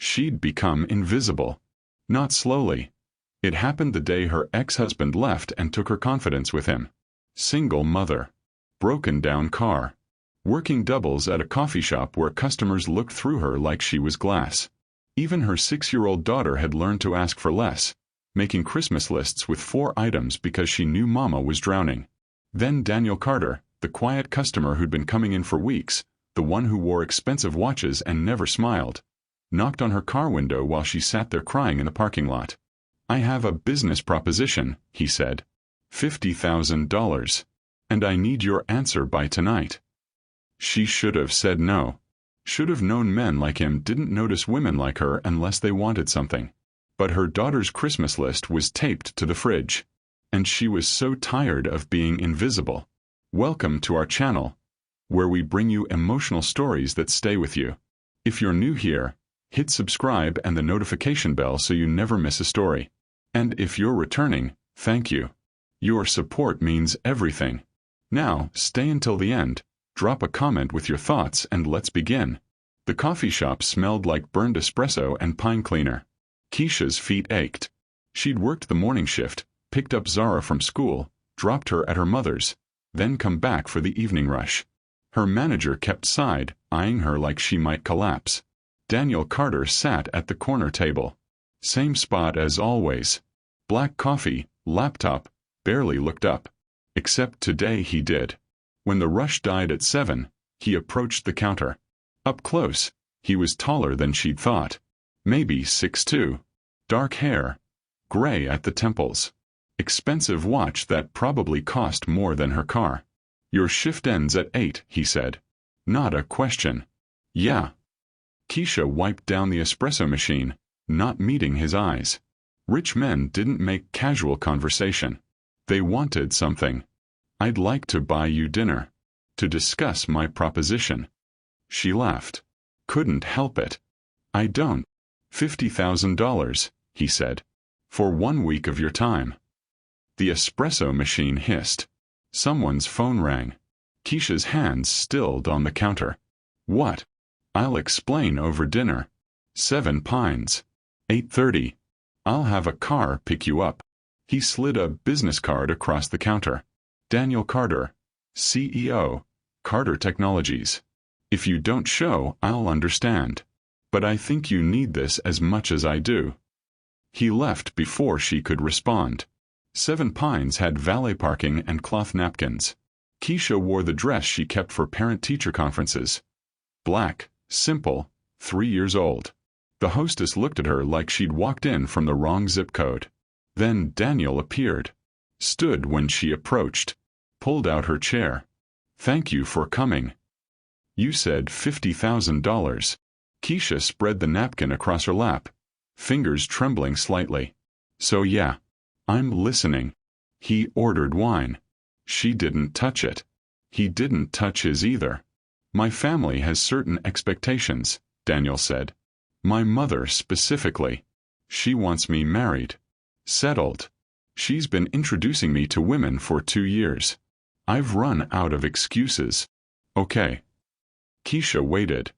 She'd become invisible. Not slowly. It happened the day her ex-husband left and took her confidence with him. Single mother. Broken down car. Working doubles at a coffee shop where customers looked through her like she was glass. Even her 6-year-old daughter had learned to ask for less, making Christmas lists with 4 items because she knew Mama was drowning. Then Daniel Carter, the quiet customer who'd been coming in for weeks, the one who wore expensive watches and never smiled, knocked on her car window while she sat there crying in the parking lot. "I have a business proposition," he said. $50,000. And I need your answer by tonight. She should have said no. Should have known men like him didn't notice women like her unless they wanted something. But her daughter's Christmas list was taped to the fridge. And she was so tired of being invisible. Welcome to our channel, where we bring you emotional stories that stay with you. If you're new here, hit subscribe and the notification bell so you never miss a story. And if you're returning, thank you. Your support means everything. Now, stay until the end, drop a comment with your thoughts, and let's begin. The coffee shop smelled like burned espresso and pine cleaner. Keisha's feet ached. She'd worked the morning shift, picked up Zara from school, dropped her at her mother's, then come back for the evening rush. Her manager kept side, eyeing her like she might collapse. Daniel Carter sat at the corner table. Same spot as always. Black coffee, laptop, barely looked up. Except today he did. When the rush died at 7, he approached the counter. Up close, he was taller than she'd thought. Maybe 6'2". Dark hair. Gray at the temples. Expensive watch that probably cost more than her car. "Your shift ends at 8, he said. Not a question. Yeah. Keisha wiped down the espresso machine, not meeting his eyes. Rich men didn't make casual conversation. They wanted something. "I'd like to buy you dinner. To discuss my proposition." She laughed. Couldn't help it. "I don't." $50,000, he said. "For 1 week of your time." The espresso machine hissed. Someone's phone rang. Keisha's hands stilled on the counter. "What?" "I'll explain over dinner." 7 Pines. 8:30. "I'll have a car pick you up." He slid a business card across the counter. Daniel Carter, CEO, Carter Technologies. "If you don't show, I'll understand. But I think you need this as much as I do." He left before she could respond. 7 Pines had valet parking and cloth napkins. Keisha wore the dress she kept for parent-teacher conferences. Black, simple, 3 years old. The hostess looked at her like she'd walked in from the wrong zip code. Then Daniel appeared. Stood when she approached. Pulled out her chair. "Thank you for coming." "You said $50,000. Keisha spread the napkin across her lap, fingers trembling slightly. "So yeah. I'm listening." He ordered wine. She didn't touch it. He didn't touch his either. "My family has certain expectations," Daniel said. "My mother specifically. She wants me married. Settled. She's been introducing me to women for 2 years. I've run out of excuses." "Okay." Keisha waited.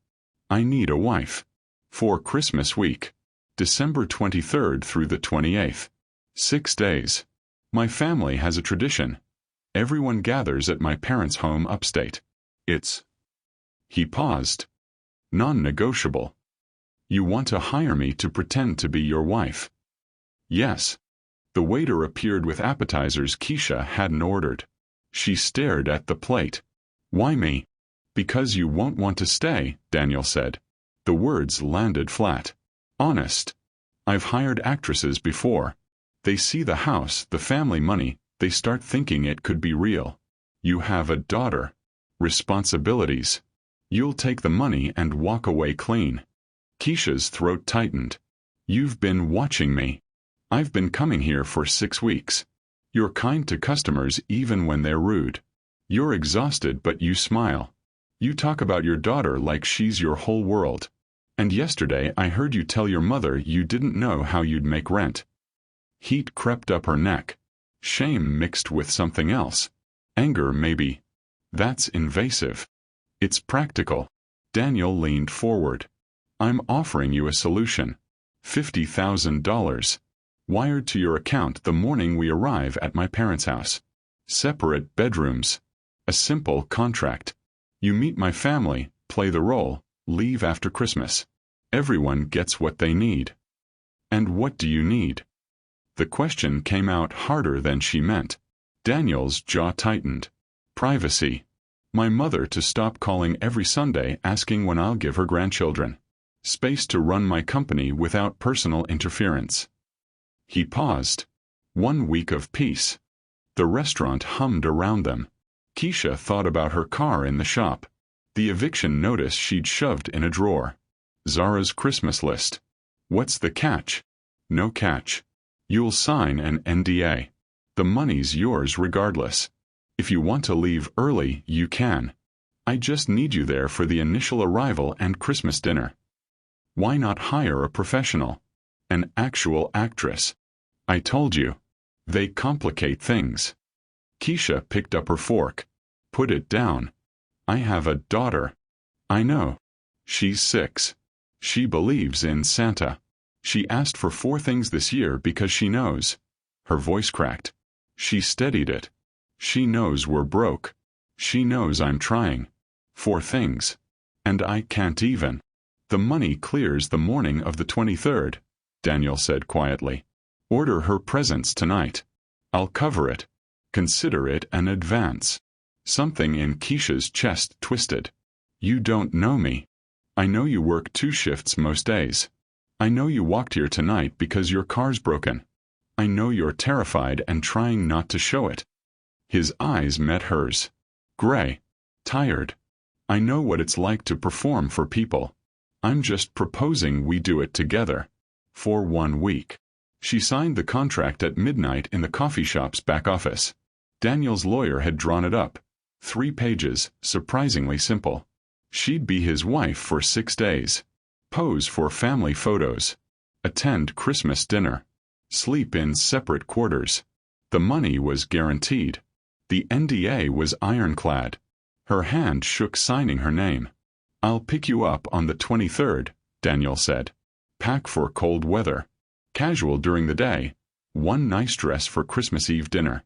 "I need a wife. For Christmas week. December 23rd through the 28th. 6 days. My family has a tradition. Everyone gathers at my parents' home upstate. It's..." He paused. "Non-negotiable. You want to hire me to pretend to be your wife?" "Yes." The waiter appeared with appetizers Keisha hadn't ordered. She stared at the plate. "Why me?" "Because you won't want to stay," Daniel said. The words landed flat. "Honest. I've hired actresses before. They see the house, the family money, they start thinking it could be real. You have a daughter. Responsibilities. You'll take the money and walk away clean." Keisha's throat tightened. "You've been watching me. I've been coming here for 6 weeks. You're kind to customers even when they're rude. You're exhausted but you smile. You talk about your daughter like she's your whole world. And yesterday I heard you tell your mother you didn't know how you'd make rent." Heat crept up her neck. Shame mixed with something else. Anger maybe. "That's invasive." "It's practical." Daniel leaned forward. I'm offering you a solution. $50,000. Wired to your account the morning we arrive at my parents' house. Separate bedrooms. A simple contract. You meet my family, play the role, leave after Christmas. Everyone gets what they need. And what do you need? The question came out harder than she meant. Daniel's jaw tightened. Privacy. My mother to stop calling every Sunday asking when I'll give her grandchildren. Space to run my company without personal interference. He paused. 1 week of peace. The restaurant hummed around them. Keisha thought about her car in the shop. The eviction notice she'd shoved in a drawer. Zara's Christmas list. What's the catch? No catch. You'll sign an NDA. The money's yours regardless. If you want to leave early, you can. I just need you there for the initial arrival and Christmas dinner. Why not hire a professional? An actual actress? I told you. They complicate things. Keisha picked up her fork. Put it down. I have a daughter. I know. She's 6. She believes in Santa. She asked for 4 things this year because she knows. Her voice cracked. She steadied it. She knows we're broke. She knows I'm trying. 4 things. And I can't even. The money clears the morning of the 23rd, Daniel said quietly. Order her presents tonight. I'll cover it. Consider it an advance. Something in Keisha's chest twisted. You don't know me. I know you work 2 shifts most days. I know you walked here tonight because your car's broken. I know you're terrified and trying not to show it. His eyes met hers. Gray. Tired. I know what it's like to perform for people. I'm just proposing we do it together. For 1 week. She signed the contract at midnight in the coffee shop's back office. Daniel's lawyer had drawn it up. 3 pages, surprisingly simple. She'd be his wife for 6 days. Pose for family photos. Attend Christmas dinner. Sleep in separate quarters. The money was guaranteed. The NDA was ironclad. Her hand shook signing her name. I'll pick you up on the 23rd, Daniel said. Pack for cold weather. Casual during the day. 1 nice dress for Christmas Eve dinner.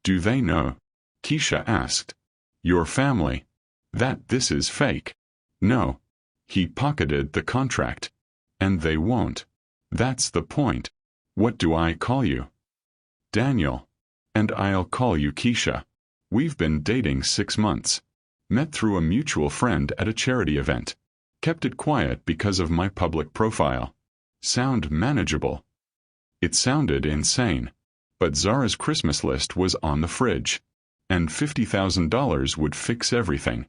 Do they know? Keisha asked. Your family. That this is fake. No. He pocketed the contract. And they won't. That's the point. What do I call you? Daniel. And I'll call you Keisha. We've been dating 6 months. Met through a mutual friend at a charity event. Kept it quiet because of my public profile. Sound manageable? It sounded insane. But Zara's Christmas list was on the fridge. And $50,000 would fix everything.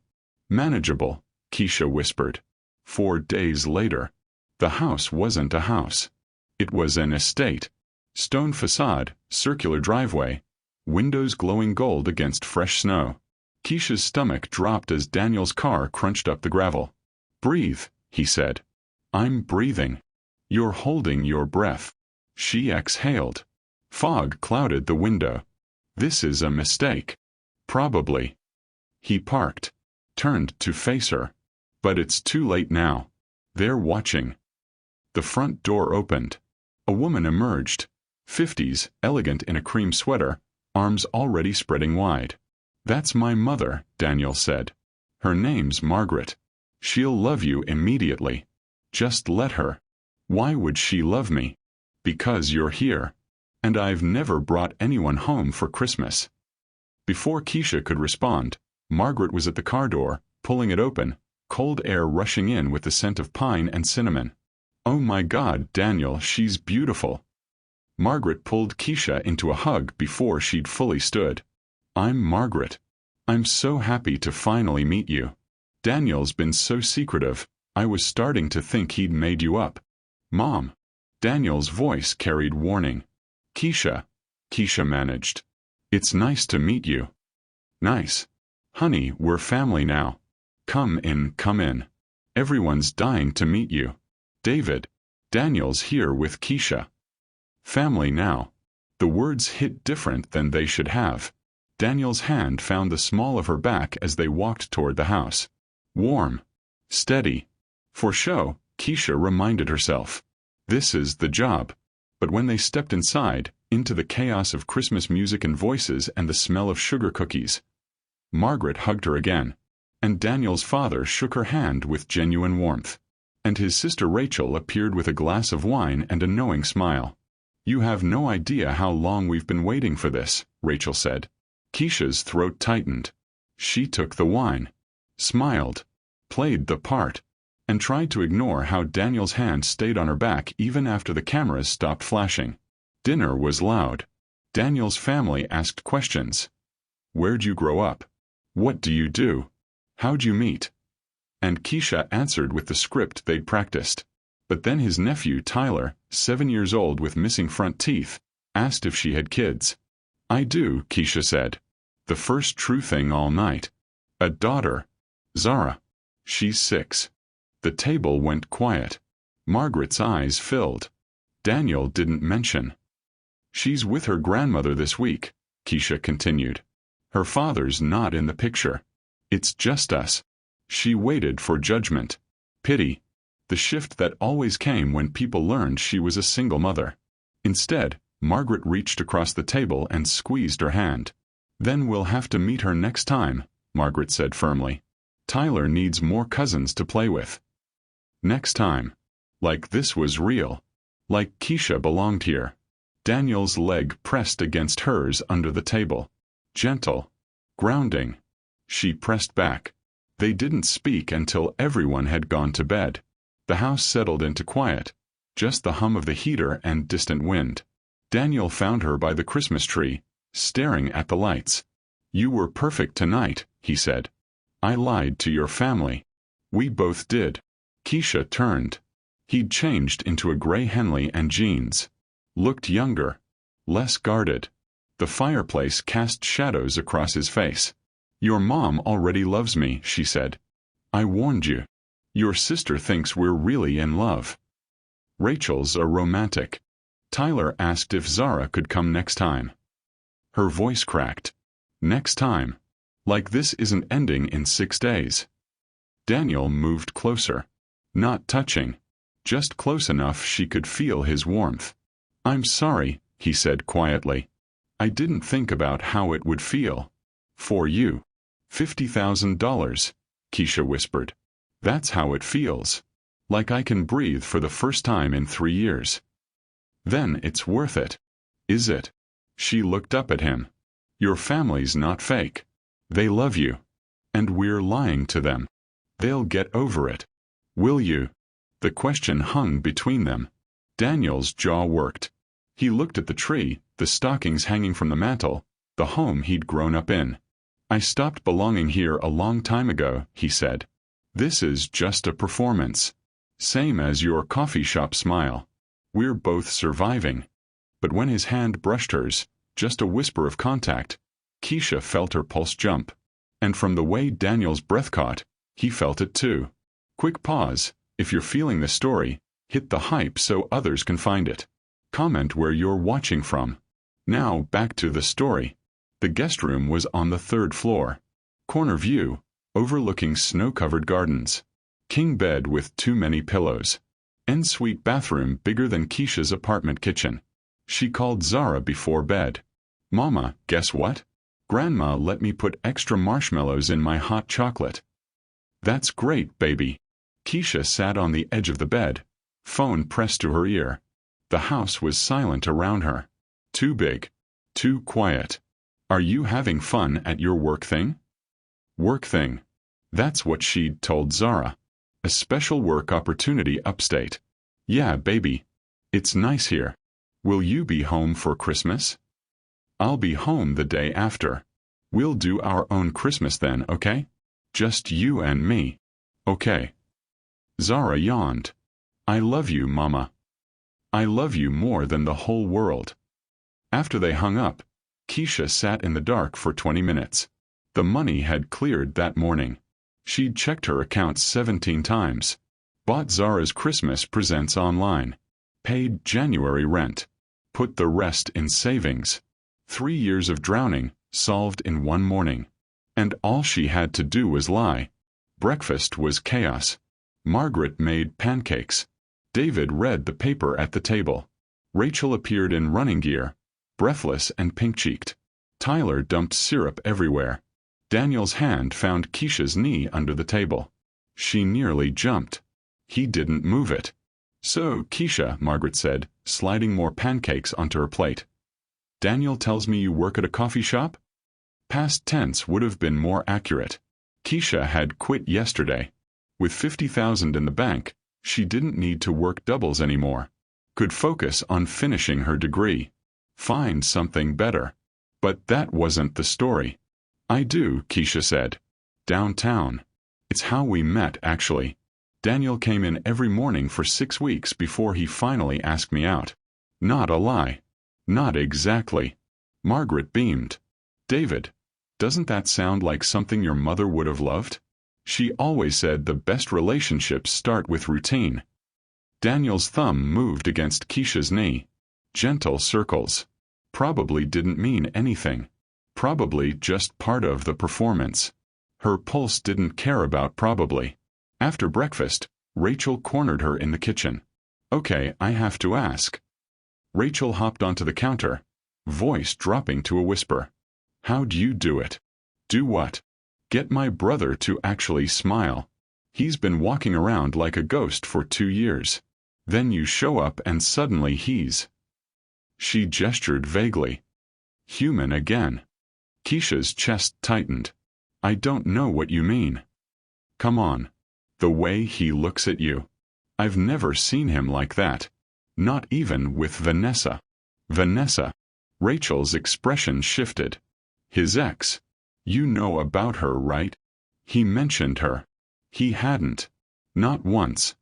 Manageable, Keisha whispered. 4 days later. The house wasn't a house. It was an estate. Stone facade, circular driveway. Windows glowing gold against fresh snow. Keisha's stomach dropped as Daniel's car crunched up the gravel. Breathe, he said. I'm breathing. You're holding your breath. She exhaled. Fog clouded the window. This is a mistake. Probably. He parked. Turned to face her. But it's too late now. They're watching. The front door opened. A woman emerged. 50s, elegant in a cream sweater, arms already spreading wide. That's my mother, Daniel said. Her name's Margaret. She'll love you immediately. Just let her. Why would she love me? Because you're here. And I've never brought anyone home for Christmas. Before Keisha could respond, Margaret was at the car door, pulling it open, cold air rushing in with the scent of pine and cinnamon. Oh my God, Daniel, she's beautiful. Margaret pulled Keisha into a hug before she'd fully stood. I'm Margaret. I'm so happy to finally meet you. Daniel's been so secretive, I was starting to think he'd made you up. Mom. Daniel's voice carried warning. Keisha. Keisha managed. It's nice to meet you. Nice. Honey, we're family now. Come in, come in. Everyone's dying to meet you. David. Daniel's here with Keisha. Family now. The words hit different than they should have. Daniel's hand found the small of her back as they walked toward the house. Warm. Steady. For show, Keisha reminded herself. This is the job. But when they stepped inside, into the chaos of Christmas music and voices and the smell of sugar cookies, Margaret hugged her again, and Daniel's father shook her hand with genuine warmth, and his sister Rachel appeared with a glass of wine and a knowing smile. "You have no idea how long we've been waiting for this," Rachel said. Keisha's throat tightened. She took the wine, smiled, played the part, and tried to ignore how Daniel's hand stayed on her back even after the cameras stopped flashing. Dinner was loud. Daniel's family asked questions. "Where'd you grow up? What do you do? How'd you meet?" And Keisha answered with the script they'd practiced. But then his nephew Tyler, 7 years old with missing front teeth, asked if she had kids. "I do," Keisha said. "The first true thing all night. A daughter. Zara. She's 6. The table went quiet. Margaret's eyes filled. Daniel didn't mention. "She's with her grandmother this week," Keisha continued. "Her father's not in the picture. It's just us." She waited for judgment, pity, the shift that always came when people learned she was a single mother. Instead, Margaret reached across the table and squeezed her hand. "Then we'll have to meet her next time," Margaret said firmly. "Tyler needs more cousins to play with. Next time. Like this was real. Like Keisha belonged here." Daniel's leg pressed against hers under the table. Gentle. Grounding. She pressed back. They didn't speak until everyone had gone to bed. The house settled into quiet, just the hum of the heater and distant wind. Daniel found her by the Christmas tree, staring at the lights. "You were perfect tonight," he said. "I lied to your family. We both did." Keisha turned. He'd changed into a gray Henley and jeans. Looked younger. Less guarded. The fireplace cast shadows across his face. "Your mom already loves me," she said. "I warned you. Your sister thinks we're really in love. Rachel's a romantic." Tyler asked if Zara could come next time. Her voice cracked. "Next time. Like this isn't ending in 6 days." Daniel moved closer. Not touching. Just close enough she could feel his warmth. "I'm sorry," he said quietly. "I didn't think about how it would feel. For you." $50,000, Keisha whispered. "That's how it feels. Like I can breathe for the first time in 3 years. Then it's worth it. Is it?" She looked up at him. "Your family's not fake. They love you. And we're lying to them. They'll get over it. Will you?" The question hung between them. Daniel's jaw worked. He looked at the tree, the stockings hanging from the mantel, the home he'd grown up in. "I stopped belonging here a long time ago," he said. "This is just a performance. Same as your coffee shop smile. We're both surviving." But when his hand brushed hers, just a whisper of contact, Keisha felt her pulse jump. And from the way Daniel's breath caught, he felt it too. Quick pause. If you're feeling this story, hit the hype so others can find it. Comment where you're watching from. Now back to the story. The guest room was on the 3rd floor. Corner view, overlooking snow-covered gardens. King bed with too many pillows. Ensuite bathroom bigger than Keisha's apartment kitchen. She called Zara before bed. "Mama, guess what? Grandma let me put extra marshmallows in my hot chocolate." "That's great, baby." Keisha sat on the edge of the bed, phone pressed to her ear. The house was silent around her. Too big. Too quiet. "Are you having fun at your work thing?" Work thing. That's what she'd told Zara. A special work opportunity upstate. "Yeah, baby. It's nice here. Will you be home for Christmas?" "I'll be home the day after. We'll do our own Christmas then, okay? Just you and me." "Okay." Zara yawned. "I love you, Mama. I love you more than the whole world." After they hung up, Keisha sat in the dark for 20 minutes. The money had cleared that morning. She'd checked her account 17 times. Bought Zara's Christmas presents online. Paid January rent. Put the rest in savings. 3 years of drowning, solved in one morning. And all she had to do was lie. Breakfast was chaos. Margaret made pancakes. David read the paper at the table. Rachel appeared in running gear, breathless and pink-cheeked. Tyler dumped syrup everywhere. Daniel's hand found Keisha's knee under the table. She nearly jumped. He didn't move it. "So, Keisha," Margaret said, sliding more pancakes onto her plate. "Daniel tells me you work at a coffee shop?" Past tense would have been more accurate. Keisha had quit yesterday. With $50,000 in the bank, she didn't need to work doubles anymore. Could focus on finishing her degree. Find something better. But that wasn't the story. "I do," Keisha said. "Downtown. It's how we met, actually. Daniel came in every morning for 6 weeks before he finally asked me out." "Not a lie." "Not exactly." Margaret beamed. "David, doesn't that sound like something your mother would have loved? She always said the best relationships start with routine." Daniel's thumb moved against Keisha's knee. Gentle circles. Probably didn't mean anything. Probably just part of the performance. Her pulse didn't care about probably. After breakfast, Rachel cornered her in the kitchen. "Okay, I have to ask." Rachel hopped onto the counter, voice dropping to a whisper. "How'd you do it?" "Do what?" "Get my brother to actually smile. He's been walking around like a ghost for 2 years. Then you show up and suddenly he's—" She gestured vaguely. "Human again." Keisha's chest tightened. "I don't know what you mean." "Come on. The way he looks at you. I've never seen him like that. Not even with Vanessa." "Vanessa?" Rachel's expression shifted. "His ex. You know about her, right? He mentioned her." He hadn't. Not once.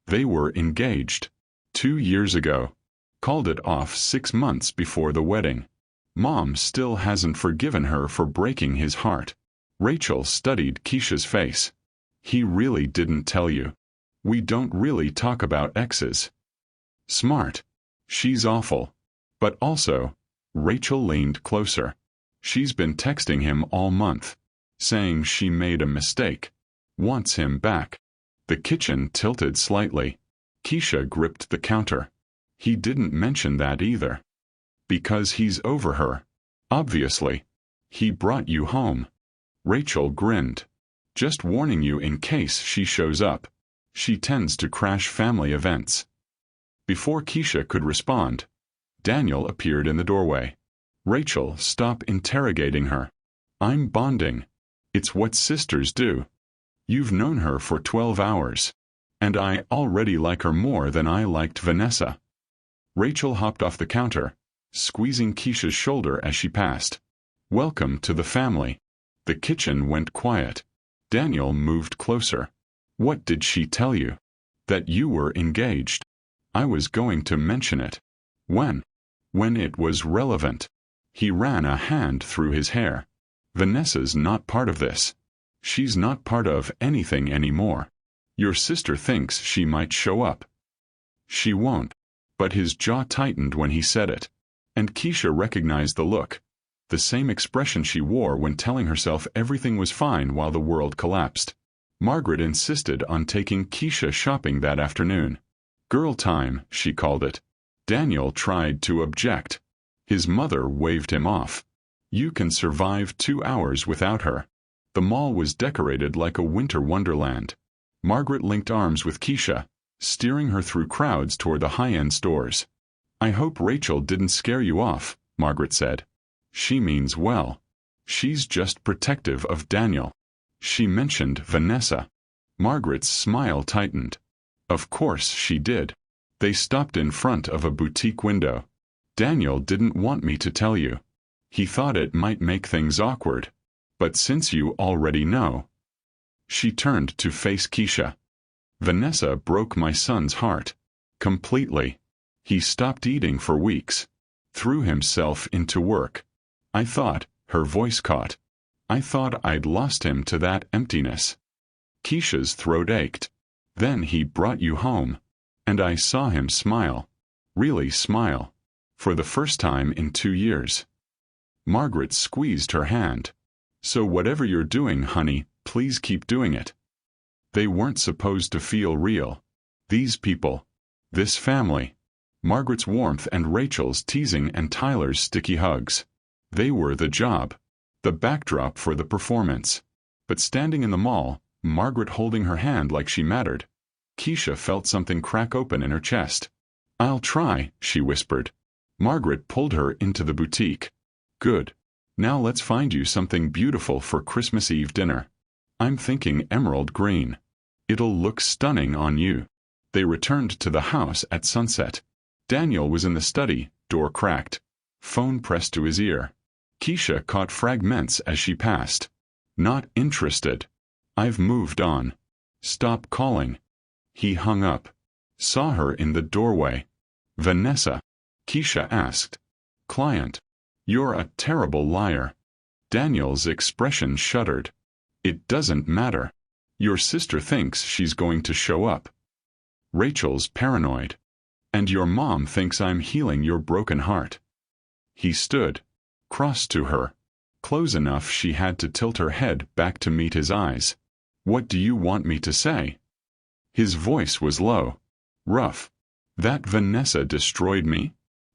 They were engaged. 2 years ago. Called it off 6 months before the wedding. Mom still hasn't forgiven her for breaking his heart. Rachel studied Keisha's face. "He really didn't tell you. We don't really talk about exes." "Smart. She's awful. But also," Rachel leaned closer, "she's been texting him all month, saying she made a mistake. Wants him back." The kitchen tilted slightly. Keisha gripped the counter. "He didn't mention that either." "Because he's over her. Obviously. He brought you home." Rachel grinned. "Just warning you in case she shows up. She tends to crash family events." Before Keisha could respond, Daniel appeared in the doorway. "Rachel, stop interrogating her. I'm bonding. It's what sisters do. You've known her for 12 hours. And I already like her more than I liked Vanessa." Rachel hopped off the counter, squeezing Keisha's shoulder as she passed. "Welcome to the family." The kitchen went quiet. Daniel moved closer. "What did she tell you?" "That you were engaged. I was going to mention it." "When?" "When it was relevant." He ran a hand through his hair. "Vanessa's not part of this. She's not part of anything anymore. Your sister thinks she might show up." "She won't." But his jaw tightened when he said it. And Keisha recognized the look. The same expression she wore when telling herself everything was fine while the world collapsed. Margaret insisted on taking Keisha shopping that afternoon. "Girl time," she called it. Daniel tried to object. His mother waved him off. "You can survive 2 hours without her." The mall was decorated like a winter wonderland. Margaret linked arms with Keisha, steering her through crowds toward the high-end stores. "I hope Rachel didn't scare you off," Margaret said. "She means well. She's just protective of Daniel." She mentioned Vanessa. Margaret's smile tightened. "Of course she did. They stopped in front of a boutique window. Daniel didn't want me to tell you. He thought it might make things awkward. But since you already know." She turned to face Keisha. "Vanessa broke my son's heart. Completely. He stopped eating for weeks. Threw himself into work. I thought," her voice caught, "I thought I'd lost him to that emptiness." Keisha's throat ached. "Then he brought you home. And I saw him smile. Really smile. For the first time in 2 years." Margaret squeezed her hand. "So whatever you're doing, honey, please keep doing it." They weren't supposed to feel real. These people. This family. Margaret's warmth and Rachel's teasing and Tyler's sticky hugs. They were the job. The backdrop for the performance. But standing in the mall, Margaret holding her hand like she mattered, Keisha felt something crack open in her chest. "I'll try," she whispered. Margaret pulled her into the boutique. "Good. Now let's find you something beautiful for Christmas Eve dinner. I'm thinking emerald green. It'll look stunning on you." They returned to the house at sunset. Daniel was in the study, door cracked. Phone pressed to his ear. Keisha caught fragments as she passed. "Not interested. I've moved on. Stop calling." He hung up. Saw her in the doorway. "Vanessa?" Keisha asked. "Client." "You're a terrible liar." Daniel's expression shuddered. "It doesn't matter. Your sister thinks she's going to show up. Rachel's paranoid. And your mom thinks I'm healing your broken heart." He stood, cross to her, close enough she had to tilt her head back to meet his eyes. "What do you want me to say?" His voice was low, rough. "That Vanessa destroyed me?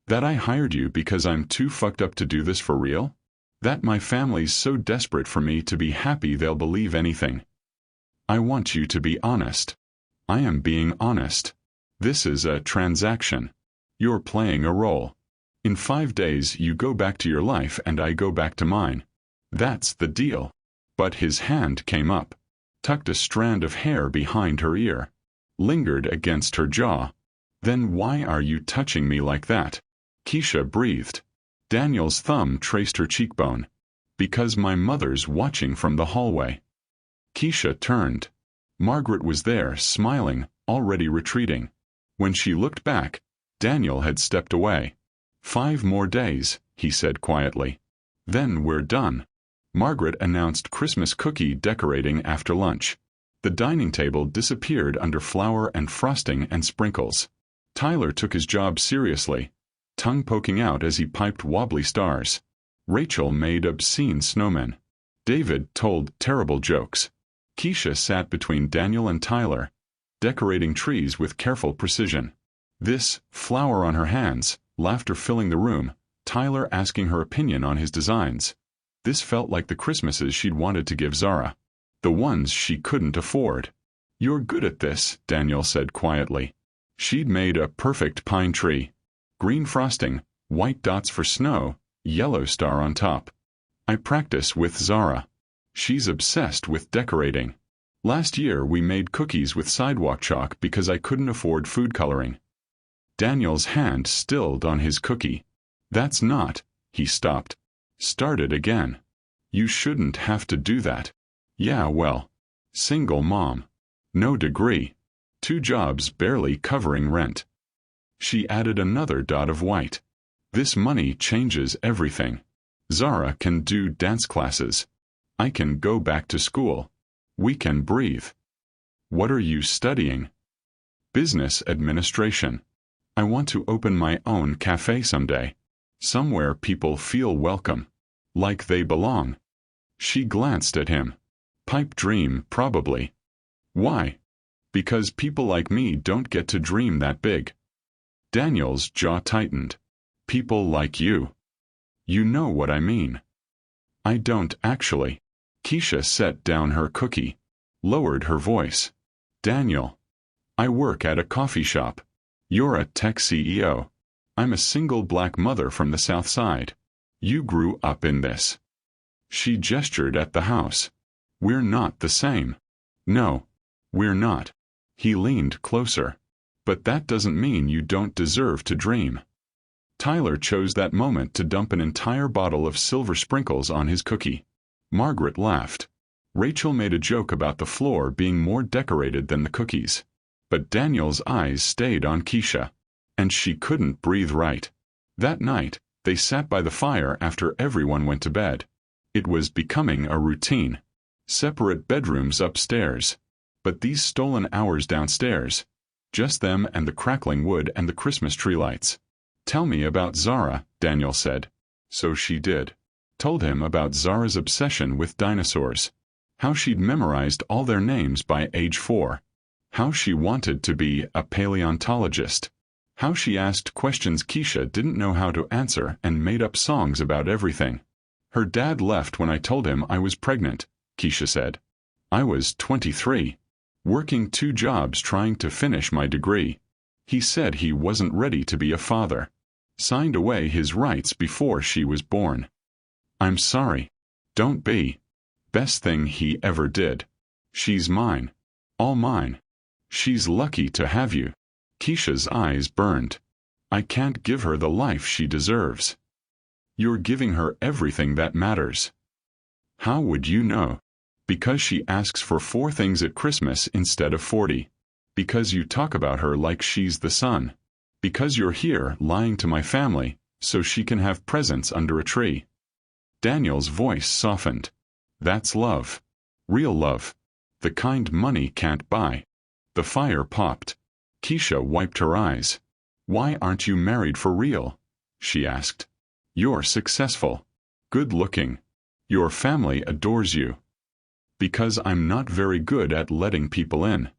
That I hired you because I'm too fucked up to do this for real? That my family's so desperate for me to be happy they'll believe anything? I want you to be honest." "I am being honest. This is a transaction. You're playing a role. In 5 days you go back to your life and I go back to mine. That's the deal." But his hand came up, tucked a strand of hair behind her ear, lingered against her jaw. "Then why are you touching me like that?" Keisha breathed. Daniel's thumb traced her cheekbone. "Because my mother's watching from the hallway." Keisha turned. Margaret was there, smiling, already retreating. When she looked back, Daniel had stepped away. "5 more days," he said quietly. "Then we're done." Margaret announced Christmas cookie decorating after lunch. The dining table disappeared under flour and frosting and sprinkles. Tyler took his job seriously, tongue poking out as he piped wobbly stars. Rachel made obscene snowmen. David told terrible jokes. Keisha sat between Daniel and Tyler, decorating trees with careful precision. This, flour on her hands, laughter filling the room, Tyler asking her opinion on his designs. This felt like the Christmases she'd wanted to give Zara. The ones she couldn't afford. "You're good at this," Daniel said quietly. She'd made a perfect pine tree. Green frosting, white dots for snow, yellow star on top. "I practice with Zara. She's obsessed with decorating. Last year we made cookies with sidewalk chalk because I couldn't afford food coloring." Daniel's hand stilled on his cookie. "That's not," he stopped. Started again. "You shouldn't have to do that." "Yeah, well. Single mom. No degree. 2 jobs barely covering rent." She added another dot of white. "This money changes everything. Zara can do dance classes. I can go back to school. We can breathe." "What are you studying?" "Business administration. I want to open my own cafe someday. Somewhere people feel welcome. Like they belong." She glanced at him. "Pipe dream, probably." "Why?" "Because people like me don't get to dream that big." Daniel's jaw tightened. "People like you. You know what I mean." "I don't actually." Keisha set down her cookie, lowered her voice. "Daniel, I work at a coffee shop. You're a tech CEO. I'm a single black mother from the South Side. You grew up in this." She gestured at the house. "We're not the same." "No, we're not." He leaned closer. "But that doesn't mean you don't deserve to dream." Tyler chose that moment to dump an entire bottle of silver sprinkles on his cookie. Margaret laughed. Rachel made a joke about the floor being more decorated than the cookies. But Daniel's eyes stayed on Keisha. And she couldn't breathe right. That night, they sat by the fire after everyone went to bed. It was becoming a routine. Separate bedrooms upstairs. But these stolen hours downstairs. Just them and the crackling wood and the Christmas tree lights. "Tell me about Zara," Daniel said. So she did. Told him about Zara's obsession with dinosaurs. How she'd memorized all their names by age 4. How she wanted to be a paleontologist. How she asked questions Keisha didn't know how to answer and made up songs about everything. Her dad left when I told him I was pregnant, Keisha said. I was 23, working 2 jobs trying to finish my degree. He said he wasn't ready to be a father. Signed away his rights before she was born. I'm sorry. Don't be. Best thing he ever did. She's mine. All mine. She's lucky to have you. Keisha's eyes burned. I can't give her the life she deserves. You're giving her everything that matters. How would you know? Because she asks for 4 things at Christmas instead of 40. Because you talk about her like she's the sun. Because you're here lying to my family so she can have presents under a tree. Daniel's voice softened. That's love. Real love. The kind money can't buy. The fire popped. Keisha wiped her eyes. Why aren't you married for real? She asked. You're successful. Good looking. Your family adores you. Because I'm not very good at letting people in.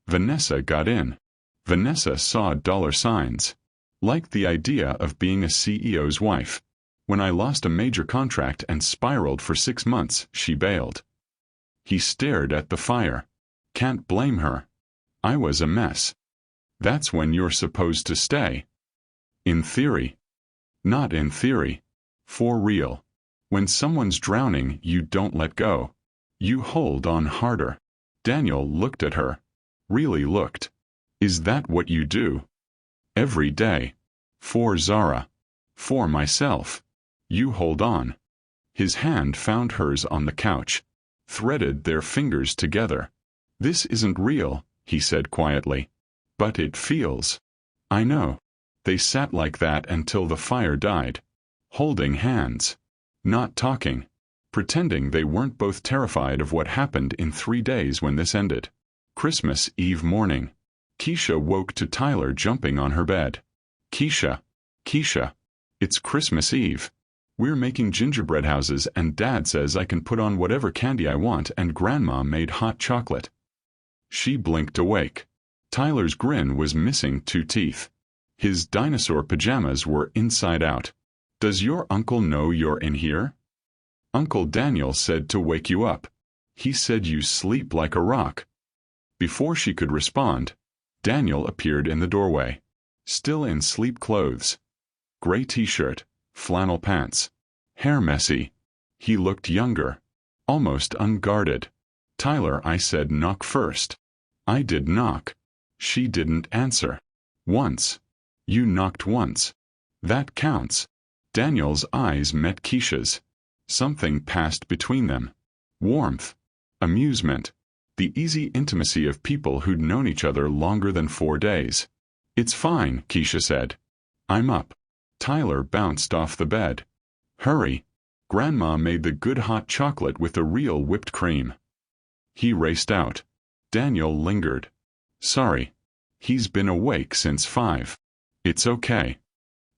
Vanessa got in. Vanessa saw $signs. Liked the idea of being a CEO's wife. When I lost a major contract and spiraled for 6 months, she bailed. He stared at the fire. Can't blame her. I was a mess. That's when you're supposed to stay. In theory. Not in theory. For real. When someone's drowning, you don't let go. You hold on harder. Daniel looked at her. Really looked. Is that what you do? Every day. For Zara. For myself. You hold on. His hand found hers on the couch. Threaded their fingers together. This isn't real, he said quietly. But it feels. I know. They sat like that until the fire died. Holding hands. Not talking. Pretending they weren't both terrified of what happened in 3 days when this ended. Christmas Eve morning. Keisha woke to Tyler jumping on her bed. Keisha. Keisha. It's Christmas Eve. We're making gingerbread houses and Dad says I can put on whatever candy I want and Grandma made hot chocolate. She blinked awake. Tyler's grin was missing 2 teeth. His dinosaur pajamas were inside out. Does your uncle know you're in here? Uncle Daniel said to wake you up. He said you sleep like a rock. Before she could respond, Daniel appeared in the doorway. Still in sleep clothes. Gray t-shirt, flannel pants. Hair messy. He looked younger. Almost unguarded. Tyler, I said knock first. I did knock. She didn't answer. Once. You knocked once. That counts. Daniel's eyes met Keisha's. Something passed between them. Warmth. Amusement. The easy intimacy of people who'd known each other longer than 4 days. It's fine, Keisha said. I'm up. Tyler bounced off the bed. Hurry. Grandma made the good hot chocolate with the real whipped cream. He raced out. Daniel lingered. Sorry. He's been awake since 5. It's okay.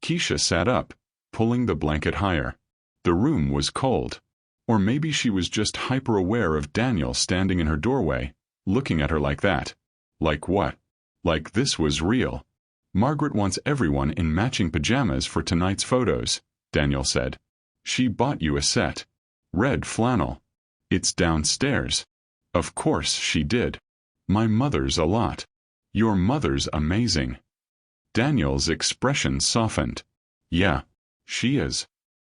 Keisha sat up, pulling the blanket higher. The room was cold. Or maybe she was just hyper-aware of Daniel standing in her doorway, looking at her like that. Like what? Like this was real. Margaret wants everyone in matching pajamas for tonight's photos, Daniel said. She bought you a set. Red flannel. It's downstairs. Of course she did. My mother's a lot. Your mother's amazing. Daniel's expression softened. Yeah, she is.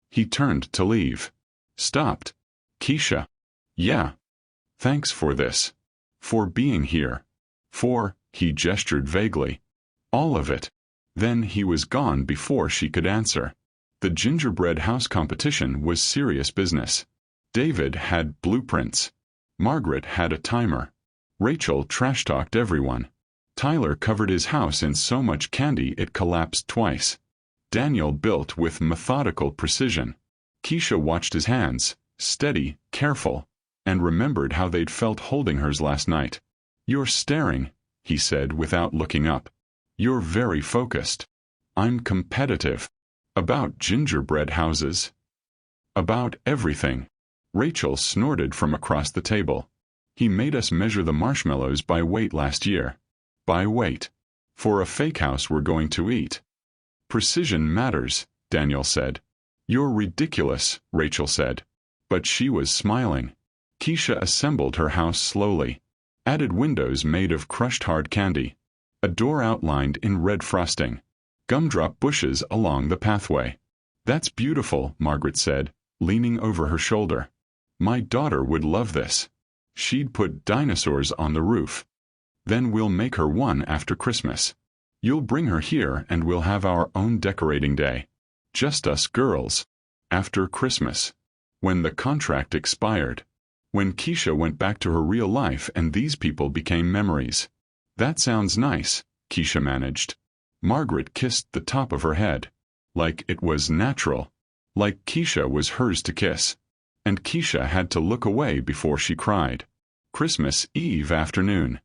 He turned to leave. Stopped. Keisha. Yeah. Thanks for this. For being here. For, he gestured vaguely. All of it. Then he was gone before she could answer. The gingerbread house competition was serious business. David had blueprints. Margaret had a timer. Rachel trash-talked everyone. Tyler covered his house in so much candy it collapsed twice. Daniel built with methodical precision. Keisha watched his hands, steady, careful, and remembered how they'd felt holding hers last night. You're staring, he said without looking up. You're very focused. I'm competitive. About gingerbread houses. About everything. Rachel snorted from across the table. He made us measure the marshmallows by weight last year. By weight. For a fake house we're going to eat. Precision matters, Daniel said. You're ridiculous, Rachel said. But she was smiling. Keisha assembled her house slowly. Added windows made of crushed hard candy. A door outlined in red frosting. Gumdrop bushes along the pathway. That's beautiful, Margaret said, leaning over her shoulder. My daughter would love this. She'd put dinosaurs on the roof. Then we'll make her one after Christmas. You'll bring her here and we'll have our own decorating day. Just us girls. After Christmas. When the contract expired. When Keisha went back to her real life and these people became memories. That sounds nice, Keisha managed. Margaret kissed the top of her head. Like it was natural. Like Keisha was hers to kiss. And Keisha had to look away before she cried. Christmas Eve afternoon.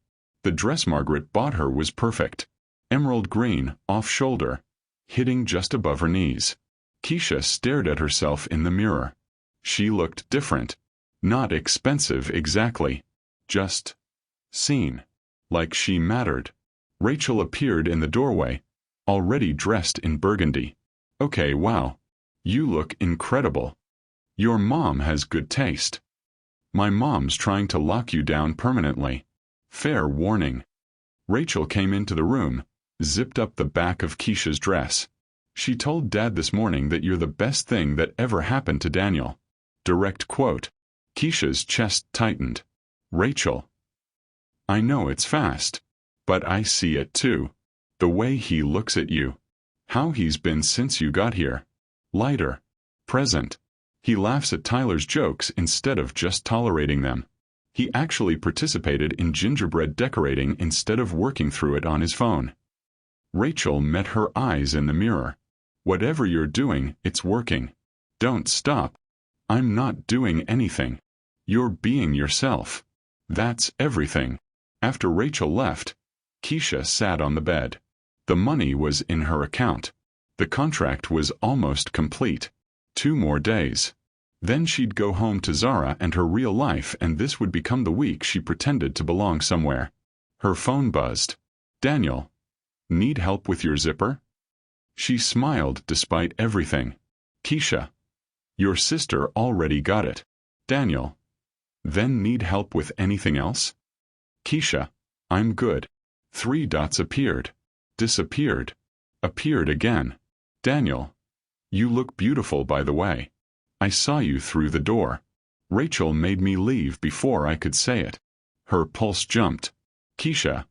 The dress Margaret bought her was perfect. Emerald green, off-shoulder. Hitting just above her knees. Keisha stared at herself in the mirror. She looked different. Not expensive exactly. Just seen. Like she mattered. Rachel appeared in the doorway, already dressed in burgundy. Okay, wow. You look incredible. Your mom has good taste. My mom's trying to lock you down permanently. Fair warning. Rachel came into the room, zipped up the back of Keisha's dress. She told Dad this morning that you're the best thing that ever happened to Daniel. Direct quote. Keisha's chest tightened. Rachel. I know it's fast. But I see it too. The way he looks at you. How he's been since you got here. Lighter. Present. He laughs at Tyler's jokes instead of just tolerating them. He actually participated in gingerbread decorating instead of working through it on his phone. Rachel met her eyes in the mirror. Whatever you're doing, it's working. Don't stop. I'm not doing anything. You're being yourself. That's everything. After Rachel left, Keisha sat on the bed. The money was in her account. The contract was almost complete. 2 more days. Then she'd go home to Zara and her real life, and this would become the week she pretended to belong somewhere. Her phone buzzed. Daniel. Need help with your zipper? She smiled despite everything. Keisha. Your sister already got it. Daniel. Then need help with anything else? Keisha. I'm good. 3 dots appeared. Disappeared. Appeared again. Daniel. You look beautiful, by the way. I saw you through the door. Rachel made me leave before I could say it. Her pulse jumped. Keisha.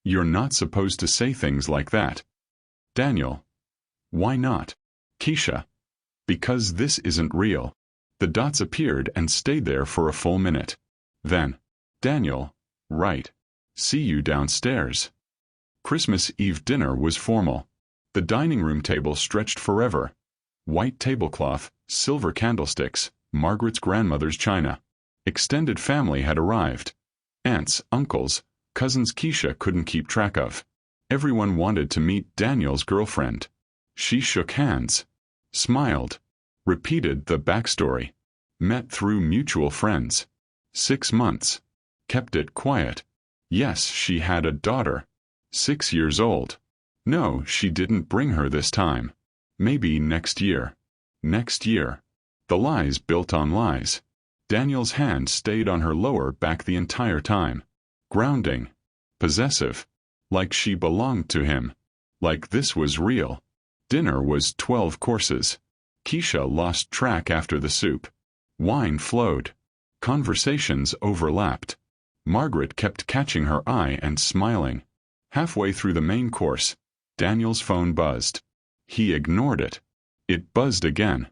You're not supposed to say things like that. Daniel. Why not? Keisha. Because this isn't real. The dots appeared and stayed there for a full minute. Then. Daniel. Right. See you downstairs. Christmas Eve dinner was formal. The dining room table stretched forever. White tablecloth, silver candlesticks, Margaret's grandmother's china. Extended family had arrived. Aunts, uncles, cousins Keisha couldn't keep track of. Everyone wanted to meet Daniel's girlfriend. She shook hands. Smiled. Repeated the backstory. Met through mutual friends. 6 months. Kept it quiet. Yes, she had a daughter. 6 years old. No, she didn't bring her this time. Maybe next year. Next year. The lies built on lies. Daniel's hand stayed on her lower back the entire time. Grounding. Possessive. Like she belonged to him. Like this was real. Dinner was 12 courses. Keisha lost track after the soup. Wine flowed. Conversations overlapped. Margaret kept catching her eye and smiling. Halfway through the main course, Daniel's phone buzzed. He ignored it. It buzzed again.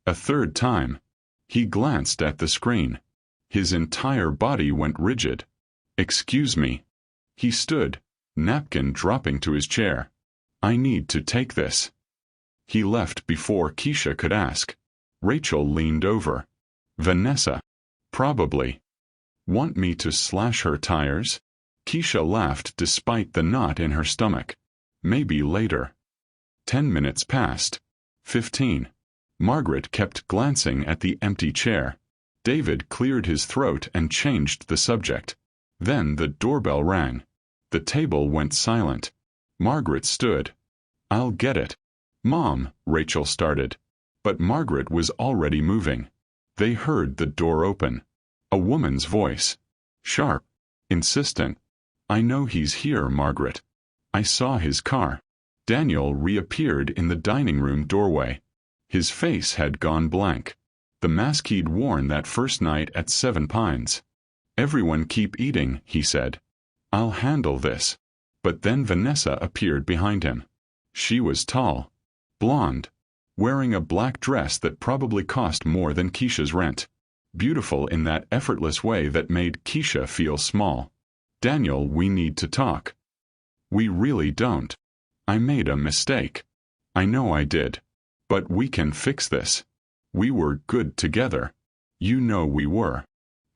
A third time. He glanced at the screen. His entire body went rigid. Excuse me. He stood, napkin dropping to his chair. I need to take this. He left before Keisha could ask. Rachel leaned over. Vanessa. Probably. Want me to slash her tires? Keisha laughed despite the knot in her stomach. Maybe later. 10 minutes passed. 15. Margaret kept glancing at the empty chair. David cleared his throat and changed the subject. Then the doorbell rang. The table went silent. Margaret stood. "I'll get it." "Mom," Rachel started. But Margaret was already moving. They heard the door open. A woman's voice. Sharp. Insistent. "I know he's here, Margaret. I saw his car." Daniel reappeared in the dining room doorway. His face had gone blank. The mask he'd worn that first night at Seven Pines. "Everyone keep eating," he said. "I'll handle this." But then Vanessa appeared behind him. She was tall, blonde, wearing a black dress that probably cost more than Keisha's rent. Beautiful in that effortless way that made Keisha feel small. "Daniel, we need to talk." "We really don't. I made a mistake." "I know I did. But we can fix this. We were good together. You know we were."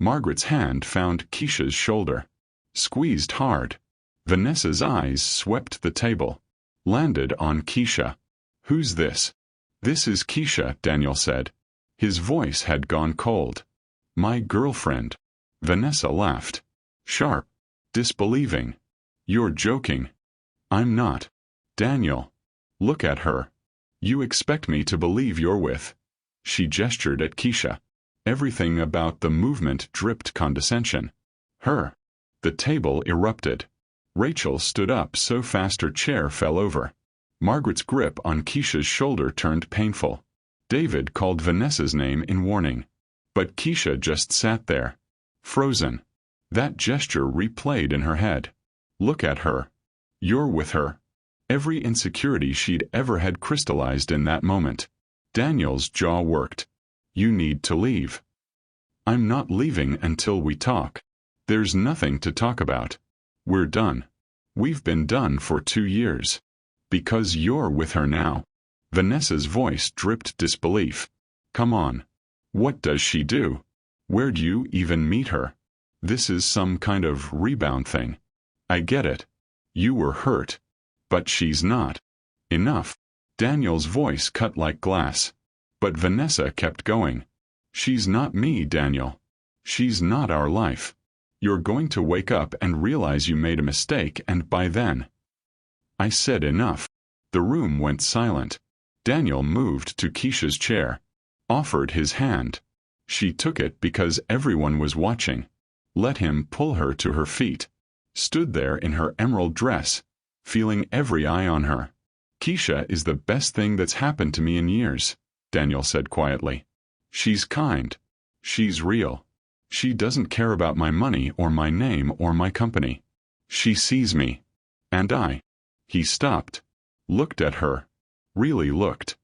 Margaret's hand found Keisha's shoulder. Squeezed hard. Vanessa's eyes swept the table. Landed on Keisha. "Who's this?" "This is Keisha," Daniel said. His voice had gone cold. "My girlfriend." Vanessa laughed. Sharp. Disbelieving. "You're joking." "I'm not." "Daniel. Look at her. You expect me to believe you're with—" She gestured at Keisha. Everything about the movement dripped condescension. "Her." The table erupted. Rachel stood up so fast her chair fell over. Margaret's grip on Keisha's shoulder turned painful. David called Vanessa's name in warning. But Keisha just sat there. Frozen. That gesture replayed in her head. "Look at her. You're with her." Every insecurity she'd ever had crystallized in that moment. Daniel's jaw worked. "You need to leave." "I'm not leaving until we talk." "There's nothing to talk about. We're done. We've been done for 2 years. Because you're with her now." Vanessa's voice dripped disbelief. "Come on. What does she do? Where'd you even meet her? This is some kind of rebound thing. I get it. You were hurt. But she's not." "Enough." Daniel's voice cut like glass. But Vanessa kept going. "She's not me, Daniel. She's not our life. You're going to wake up and realize you made a mistake, and by then—" I said enough. The room went silent. Daniel moved to Keisha's chair. Offered his hand. She took it because everyone was watching. Let him pull her to her feet. Stood there in her emerald dress, feeling every eye on her. "Keisha is the best thing that's happened to me in years," Daniel said quietly. "She's kind. She's real. She doesn't care about my money or my name or my company. She sees me. And I—" He stopped. Looked at her. Really looked.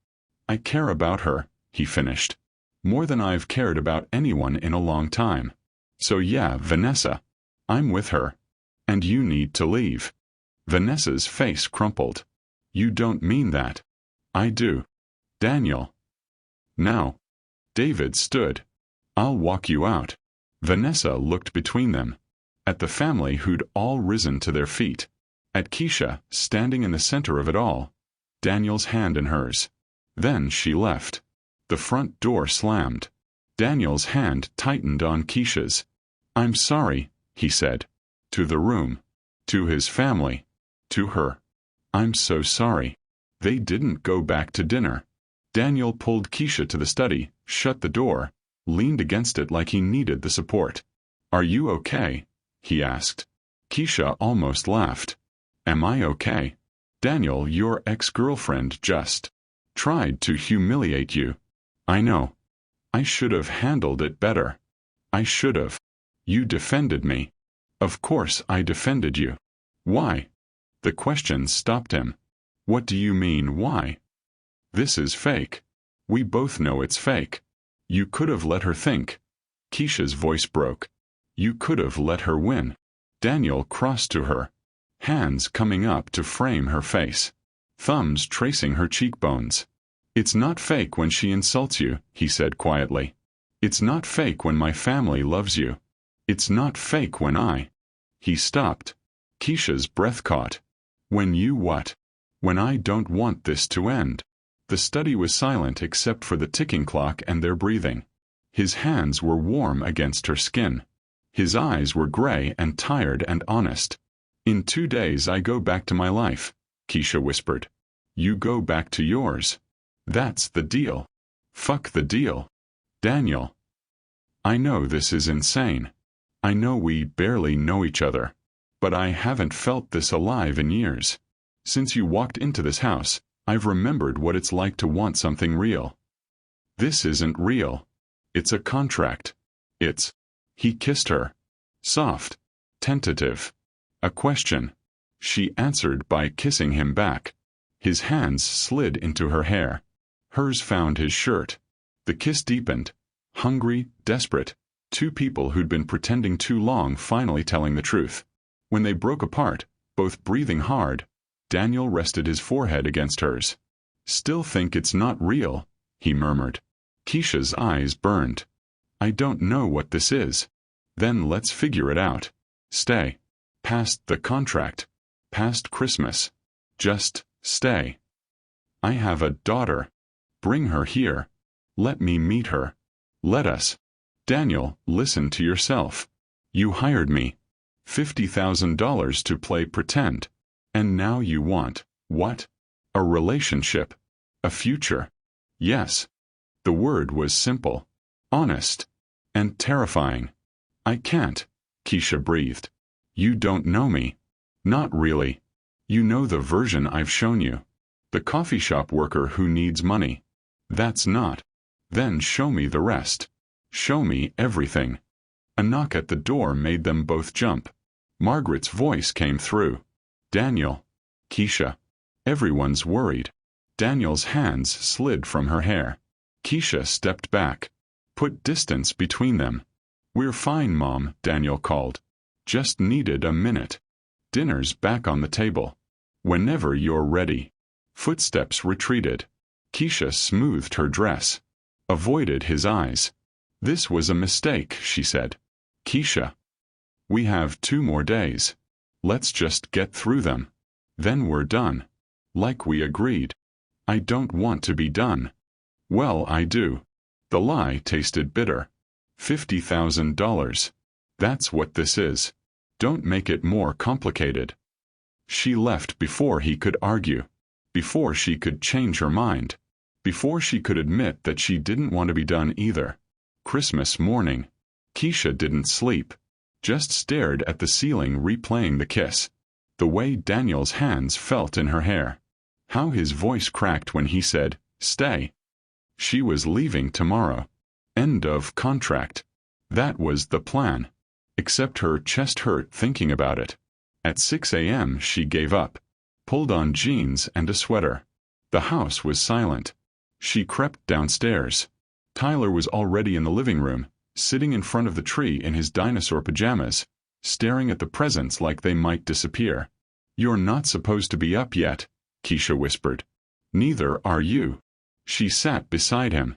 "I care about her," he finished. "More than I've cared about anyone in a long time. So yeah, Vanessa. I'm with her. And you need to leave." Vanessa's face crumpled. "You don't mean that." "I do." "Daniel." "Now." David stood. "I'll walk you out." Vanessa looked between them. At the family who'd all risen to their feet. At Keisha, standing in the center of it all. Daniel's hand in hers. Then she left. The front door slammed. Daniel's hand tightened on Keisha's. "I'm sorry," he said. To the room. To his family. To her. "I'm so sorry." They didn't go back to dinner. Daniel pulled Keisha to the study, shut the door, leaned against it like he needed the support. "Are you okay?" he asked. Keisha almost laughed. "Am I okay? Daniel, your ex-girlfriend just tried to humiliate you." "I know. I should have handled it better. I should have." "You defended me." "Of course I defended you." "Why?" The question stopped him. "What do you mean, why?" "This is fake. We both know it's fake. You could have let her think." Keisha's voice broke. "You could have let her win." Daniel crossed to her. Hands coming up to frame her face. Thumbs tracing her cheekbones. "It's not fake when she insults you," he said quietly. "It's not fake when my family loves you. It's not fake when I—" He stopped. Keisha's breath caught. "When you what?" "When I don't want this to end." The study was silent except for the ticking clock and their breathing. His hands were warm against her skin. His eyes were gray and tired and honest. "In 2 days I go back to my life," Keisha whispered. "You go back to yours. That's the deal." "Fuck the deal. Daniel. I know this is insane. I know we barely know each other. But I haven't felt this alive in years. Since you walked into this house, I've remembered what it's like to want something real. This isn't real. It's a contract. It's—" He kissed her. Soft. Tentative. A question. She answered by kissing him back. His hands slid into her hair. Hers found his shirt. The kiss deepened. Hungry, desperate. Two people who'd been pretending too long finally telling the truth. When they broke apart, both breathing hard, Daniel rested his forehead against hers. "Still think it's not real," he murmured. Keisha's eyes burned. "I don't know what this is." "Then let's figure it out. Stay. Past the contract. Past Christmas. Just stay. I have a daughter. Bring her here. Let me meet her. Let us." "Daniel, listen to yourself. You hired me. $50,000 to play pretend. And now you want, what? A relationship. A future." Yes. The word was simple, honest, and terrifying. "I can't," Keisha breathed. "You don't know me." "Not really. You know the version I've shown you. The coffee shop worker who needs money. That's not. Then show me the rest. Show me everything." A knock at the door made them both jump. Margaret's voice came through. "Daniel." "Keisha." "Everyone's worried." Daniel's hands slid from her hair. Keisha stepped back. Put distance between them. "We're fine, Mom," Daniel called. "Just needed a minute. Dinner's back on the table. Whenever you're ready." Footsteps retreated. Keisha smoothed her dress. Avoided his eyes. "This was a mistake," she said. "Keisha. We have 2 more days. Let's just get through them. Then we're done. Like we agreed." "I don't want to be done." "Well, I do." The lie tasted bitter. $50,000. That's what this is. Don't make it more complicated. She left before he could argue. Before she could change her mind. Before she could admit that she didn't want to be done either. Christmas morning. Keisha didn't sleep. Just stared at the ceiling, replaying the kiss. The way Daniel's hands felt in her hair. How his voice cracked when he said, "Stay." She was leaving tomorrow. End of contract. That was the plan. Except her chest hurt thinking about it. At 6 a.m. she gave up. Pulled on jeans and a sweater. The house was silent. She crept downstairs. Tyler was already in the living room, sitting in front of the tree in his dinosaur pajamas, staring at the presents like they might disappear. "You're not supposed to be up yet," Keisha whispered. "Neither are you." She sat beside him.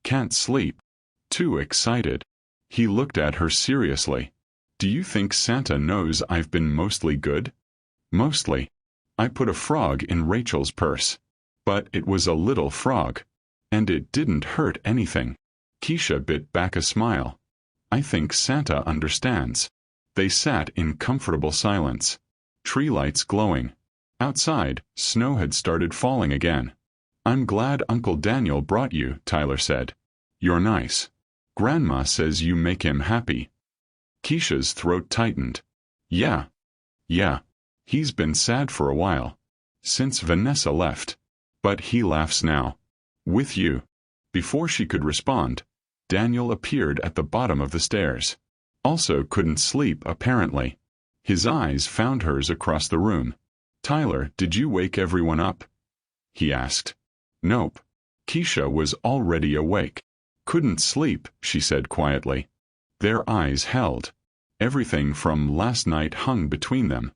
"Can't sleep. Too excited." He looked at her seriously. "Do you think Santa knows I've been mostly good?" "Mostly. I put a frog in Rachel's purse. But it was a little frog. And it didn't hurt anything." Keisha bit back a smile. "I think Santa understands." They sat in comfortable silence. Tree lights glowing. Outside, snow had started falling again. "I'm glad Uncle Daniel brought you," Tyler said. "You're nice. Grandma says you make him happy." Keisha's throat tightened. Yeah. He's been sad for a while. Since Vanessa left. But he laughs now. With you." Before she could respond, Daniel appeared at the bottom of the stairs. Also couldn't sleep, apparently. His eyes found hers across the room. "Tyler, did you wake everyone up?" he asked. "Nope." Keisha was already awake. "Couldn't sleep," she said quietly. Their eyes held. Everything from last night hung between them.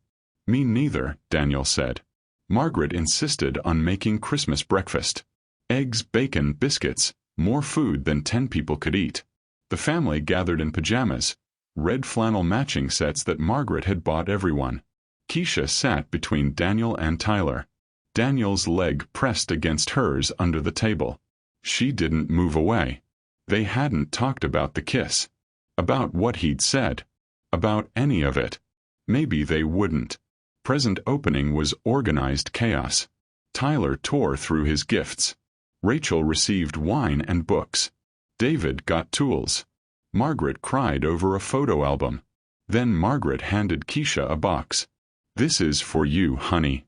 "Me neither," Daniel said. Margaret insisted on making Christmas breakfast. Eggs, bacon, biscuits, more food than 10 people could eat. The family gathered in pajamas, red flannel matching sets that Margaret had bought everyone. Keisha sat between Daniel and Tyler. Daniel's leg pressed against hers under the table. She didn't move away. They hadn't talked about the kiss, about what he'd said, about any of it. Maybe they wouldn't. Present opening was organized chaos. Tyler tore through his gifts. Rachel received wine and books. David got tools. Margaret cried over a photo album. Then Margaret handed Keisha a box. "This is for you, honey."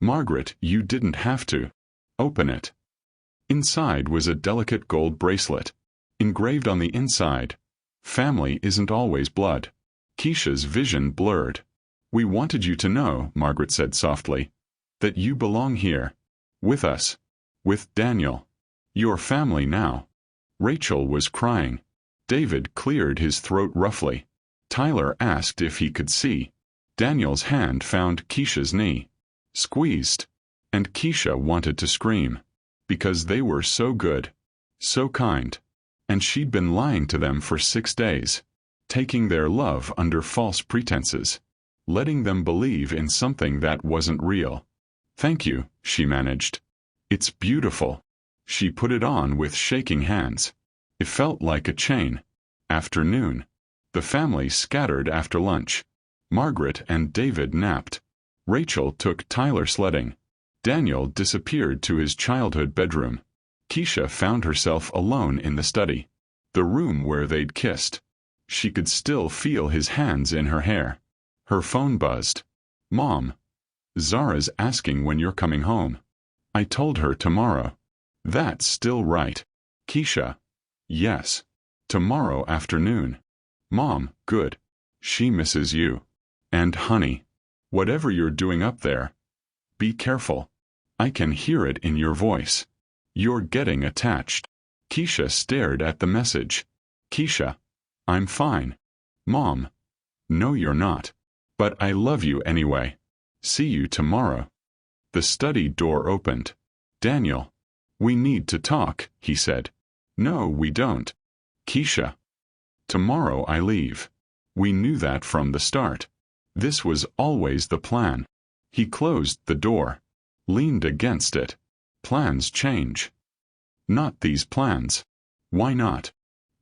"Margaret, you didn't have to. Open it." Inside was a delicate gold bracelet. Engraved on the inside, "Family isn't always blood." Keisha's vision blurred. "We wanted you to know," Margaret said softly, "that you belong here. With us. With Daniel. Your family now." Rachel was crying. David cleared his throat roughly. Tyler asked if he could see. Daniel's hand found Keisha's knee. Squeezed. And Keisha wanted to scream. Because they were so good. So kind. And she'd been lying to them for 6 days. Taking their love under false pretenses. Letting them believe in something that wasn't real. "Thank you," she managed. "It's beautiful." She put it on with shaking hands. It felt like a chain. Afternoon. The family scattered after lunch. Margaret and David napped. Rachel took Tyler sledding. Daniel disappeared to his childhood bedroom. Keisha found herself alone in the study. The room where they'd kissed. She could still feel his hands in her hair. Her phone buzzed. "Mom. Zara's asking when you're coming home." "I told her tomorrow." "That's still right." "Keisha." "Yes. Tomorrow afternoon." "Mom, good. She misses you. And honey. Whatever you're doing up there. Be careful. I can hear it in your voice. You're getting attached." Keisha stared at the message. "Keisha. I'm fine." "Mom. No, you're not. But I love you anyway. See you tomorrow." The study door opened. "Daniel. We need to talk," he said. "No, we don't." "Keisha. Tomorrow I leave. We knew that from the start. This was always the plan." He closed the door. Leaned against it. "Plans change." "Not these plans." "Why not?"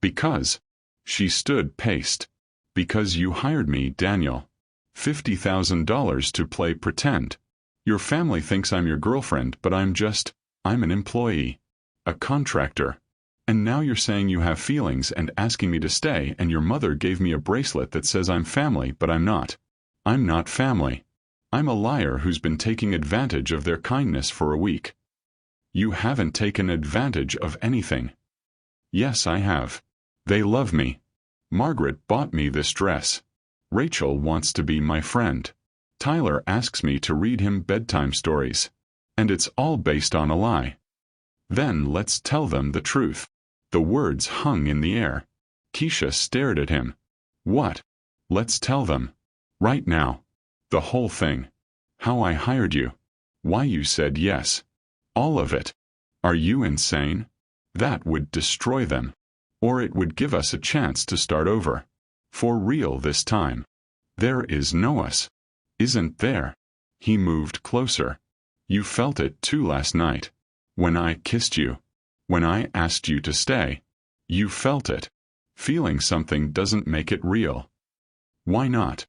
"Because." She stood paced. "Because you hired me, Daniel. $50,000 to play pretend. Your family thinks I'm your girlfriend, but I'm an employee. A contractor. And now you're saying you have feelings and asking me to stay, and your mother gave me a bracelet that says I'm family, but I'm not. I'm not family. I'm a liar who's been taking advantage of their kindness for a week." "You haven't taken advantage of anything." "Yes, I have. They love me. Margaret bought me this dress. Rachel wants to be my friend. Tyler asks me to read him bedtime stories. And it's all based on a lie. Then let's tell them the truth." The words hung in the air. Keisha stared at him. "What?" "Let's tell them. Right now. The whole thing. How I hired you. Why you said yes. All of it. Are you insane? That would destroy them. Or it would give us a chance to start over. For real this time. There is no us. Isn't there?" He moved closer. "You felt it too last night. When I kissed you. When I asked you to stay. You felt it. Feeling something doesn't make it real." "Why not?"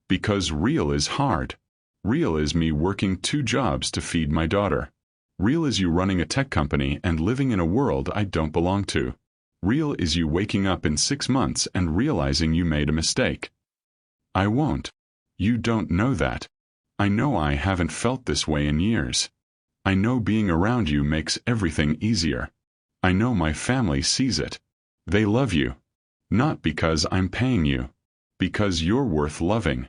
"Because real is hard. Real is me working 2 jobs to feed my daughter. Real is you running a tech company and living in a world I don't belong to. Real is you waking up in 6 months and realizing you made a mistake." "I won't. You don't know that. I know I haven't felt this way in years. I know being around you makes everything easier. I know my family sees it. They love you. Not because I'm paying you. Because you're worth loving."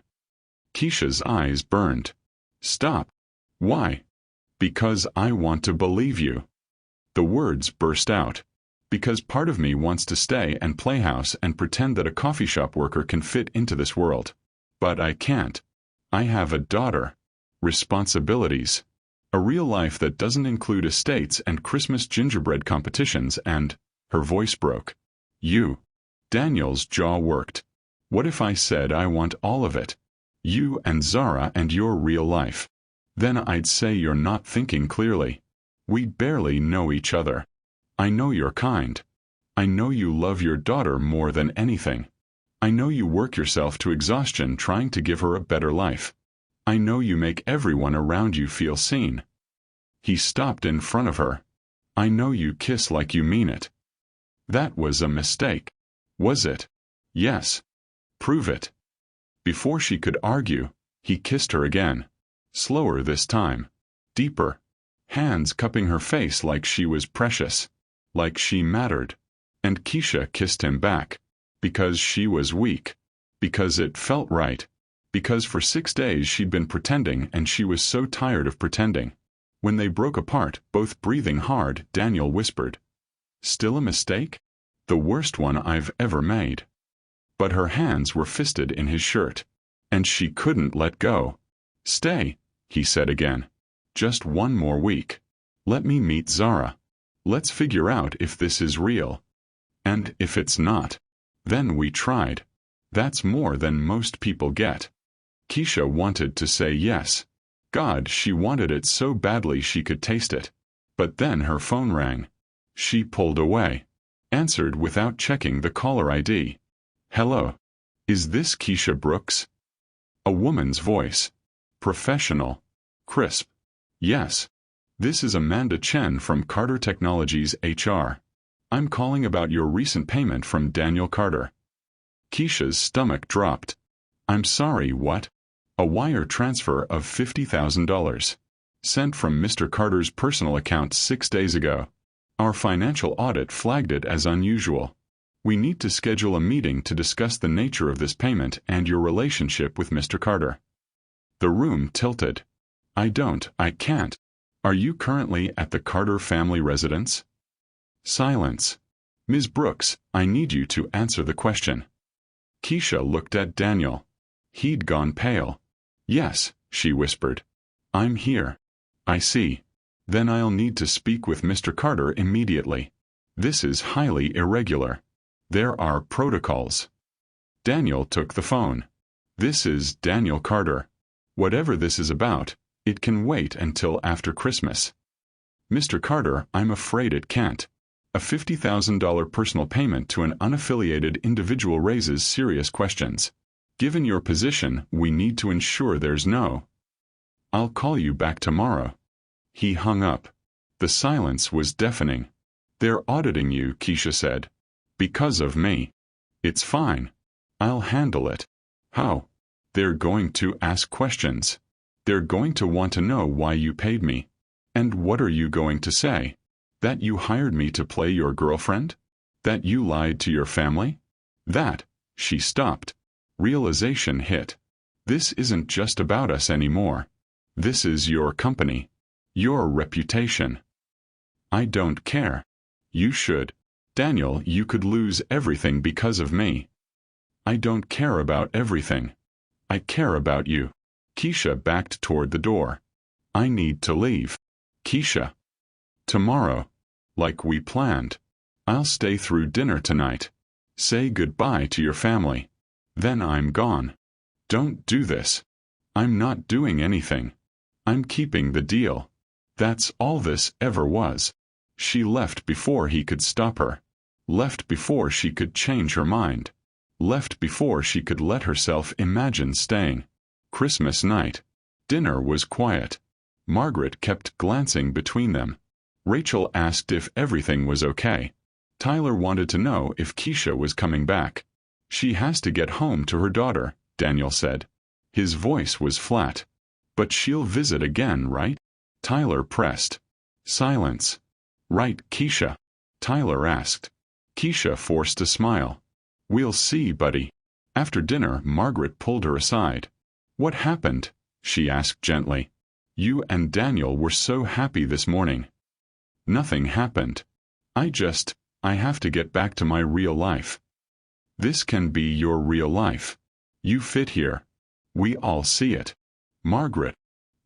Keisha's eyes burned. "Stop." "Why?" "Because I want to believe you." The words burst out. "Because part of me wants to stay and play house and pretend that a coffee shop worker can fit into this world. But I can't. I have a daughter. Responsibilities. A real life that doesn't include estates and Christmas gingerbread competitions and—" Her voice broke. "You." Daniel's jaw worked. "What if I said I want all of it? You and Zara and your real life. Then I'd say you're not thinking clearly. We barely know each other. I know you're kind. I know you love your daughter more than anything. I know you work yourself to exhaustion trying to give her a better life. I know you make everyone around you feel seen." He stopped in front of her. "I know you kiss like you mean it." That was a mistake. Was it? Yes. Prove it. Before she could argue, he kissed her again. Slower this time. Deeper. Hands cupping her face like she was precious. Like she mattered. And Keisha kissed him back. Because she was weak. Because it felt right. Because for 6 days she'd been pretending and she was so tired of pretending. When they broke apart, both breathing hard, Daniel whispered, "Still a mistake? The worst one I've ever made." But her hands were fisted in his shirt. And she couldn't let go. "Stay," he said again. "Just one more week. Let me meet Zara. Let's figure out if this is real. And if it's not, then we tried. That's more than most people get." Keisha wanted to say yes. God, she wanted it so badly she could taste it. But then her phone rang. She pulled away. Answered without checking the caller ID. "Hello. Is this Keisha Brooks?" A woman's voice. Professional. Crisp. "Yes. This is Amanda Chen from Carter Technologies HR. I'm calling about your recent payment from Daniel Carter." Keisha's stomach dropped. "I'm sorry, what?" "A wire transfer of $50,000. Sent from Mr. Carter's personal account 6 days ago. Our financial audit flagged it as unusual. We need to schedule a meeting to discuss the nature of this payment and your relationship with Mr. Carter." The room tilted. I can't. Are you currently at the Carter family residence?" Silence. "Ms. Brooks, I need you to answer the question." Keisha looked at Daniel. He'd gone pale. "Yes," she whispered. "I'm here." "I see. Then I'll need to speak with Mr. Carter immediately. This is highly irregular. There are protocols." Daniel took the phone. "This is Daniel Carter. Whatever this is about, it can wait until after Christmas." "Mr. Carter, I'm afraid it can't. A $50,000 personal payment to an unaffiliated individual raises serious questions. Given your position, we need to ensure there's no." "I'll call you back tomorrow." He hung up. The silence was deafening. "They're auditing you," Keisha said. "Because of me." "It's fine. I'll handle it." "How?" "They're going to ask questions. They're going to want to know why you paid me. And what are you going to say? That you hired me to play your girlfriend? That you lied to your family?" That. She stopped. Realization hit. This isn't just about us anymore. This is your company. Your reputation. "I don't care." "You should. Daniel, you could lose everything because of me." "I don't care about everything. I care about you." Keisha backed toward the door. "I need to leave." "Keisha." "Tomorrow. Like we planned. I'll stay through dinner tonight. Say goodbye to your family. Then I'm gone." "Don't do this." "I'm not doing anything. I'm keeping the deal. That's all this ever was." She left before he could stop her. Left before she could change her mind. Left before she could let herself imagine staying. Christmas night. Dinner was quiet. Margaret kept glancing between them. Rachel asked if everything was okay. Tyler wanted to know if Keisha was coming back. "She has to get home to her daughter," Daniel said. His voice was flat. "But she'll visit again, right?" Tyler pressed. Silence. "Right, Keisha?" Tyler asked. Keisha forced a smile. "We'll see, buddy." After dinner, Margaret pulled her aside. "What happened?" she asked gently. "You and Daniel were so happy this morning." "Nothing happened. I have to get back to my real life." "This can be your real life. You fit here. We all see it." "Margaret,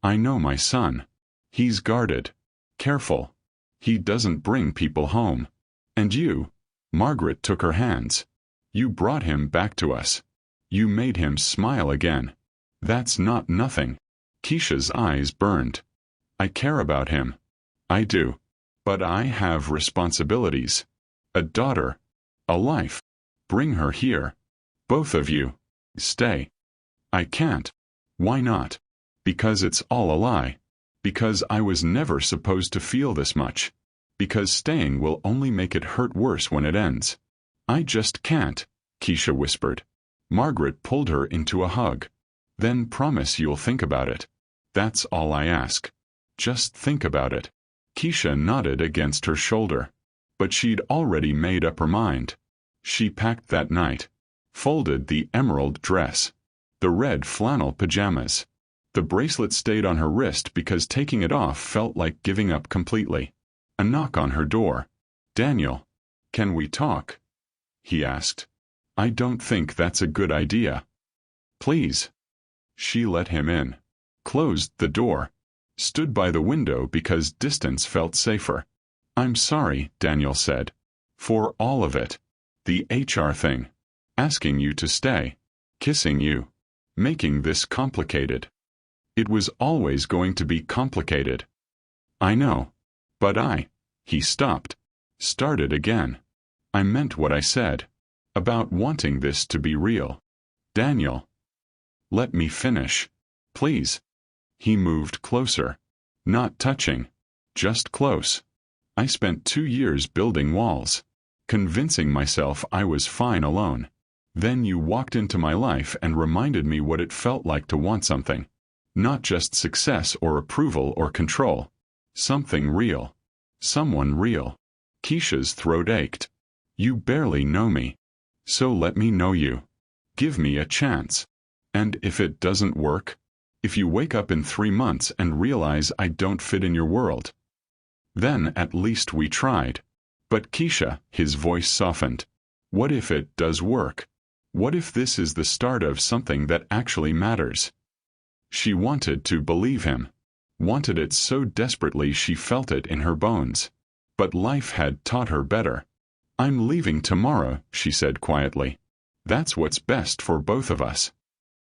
I know my son. He's guarded. Careful. He doesn't bring people home. And you," Margaret took her hands. "You brought him back to us. You made him smile again. That's not nothing." Keisha's eyes burned. "I care about him. I do. But I have responsibilities. A daughter. A life. Bring her here. Both of you. Stay. I can't. Why not? Because it's all a lie. Because I was never supposed to feel this much. Because staying will only make it hurt worse when it ends. I just can't, Keisha whispered. Margaret pulled her into a hug. Then promise you'll think about it. That's all I ask. Just think about it. Keisha nodded against her shoulder. But she'd already made up her mind. She packed that night. Folded the emerald dress. The red flannel pajamas. The bracelet stayed on her wrist because taking it off felt like giving up completely. A knock on her door. Daniel. Can we talk? He asked. I don't think that's a good idea. Please. She let him in. Closed the door. Stood by the window because distance felt safer. I'm sorry, Daniel said. For all of it. The HR thing. Asking you to stay. Kissing you. Making this complicated. It was always going to be complicated. I know. But he stopped. Started again. I meant what I said. About wanting this to be real. Daniel. Let me finish. Please. He moved closer. Not touching. Just close. I spent 2 years building walls. Convincing myself I was fine alone. Then you walked into my life and reminded me what it felt like to want something. Not just success or approval or control. Something real. Someone real. Keisha's throat ached. You barely know me. So let me know you. Give me a chance. And if it doesn't work? If you wake up in 3 months and realize I don't fit in your world? Then at least we tried. But Keisha, his voice softened. What if it does work? What if this is the start of something that actually matters? She wanted to believe him. Wanted it so desperately she felt it in her bones. But life had taught her better. I'm leaving tomorrow, she said quietly. That's what's best for both of us.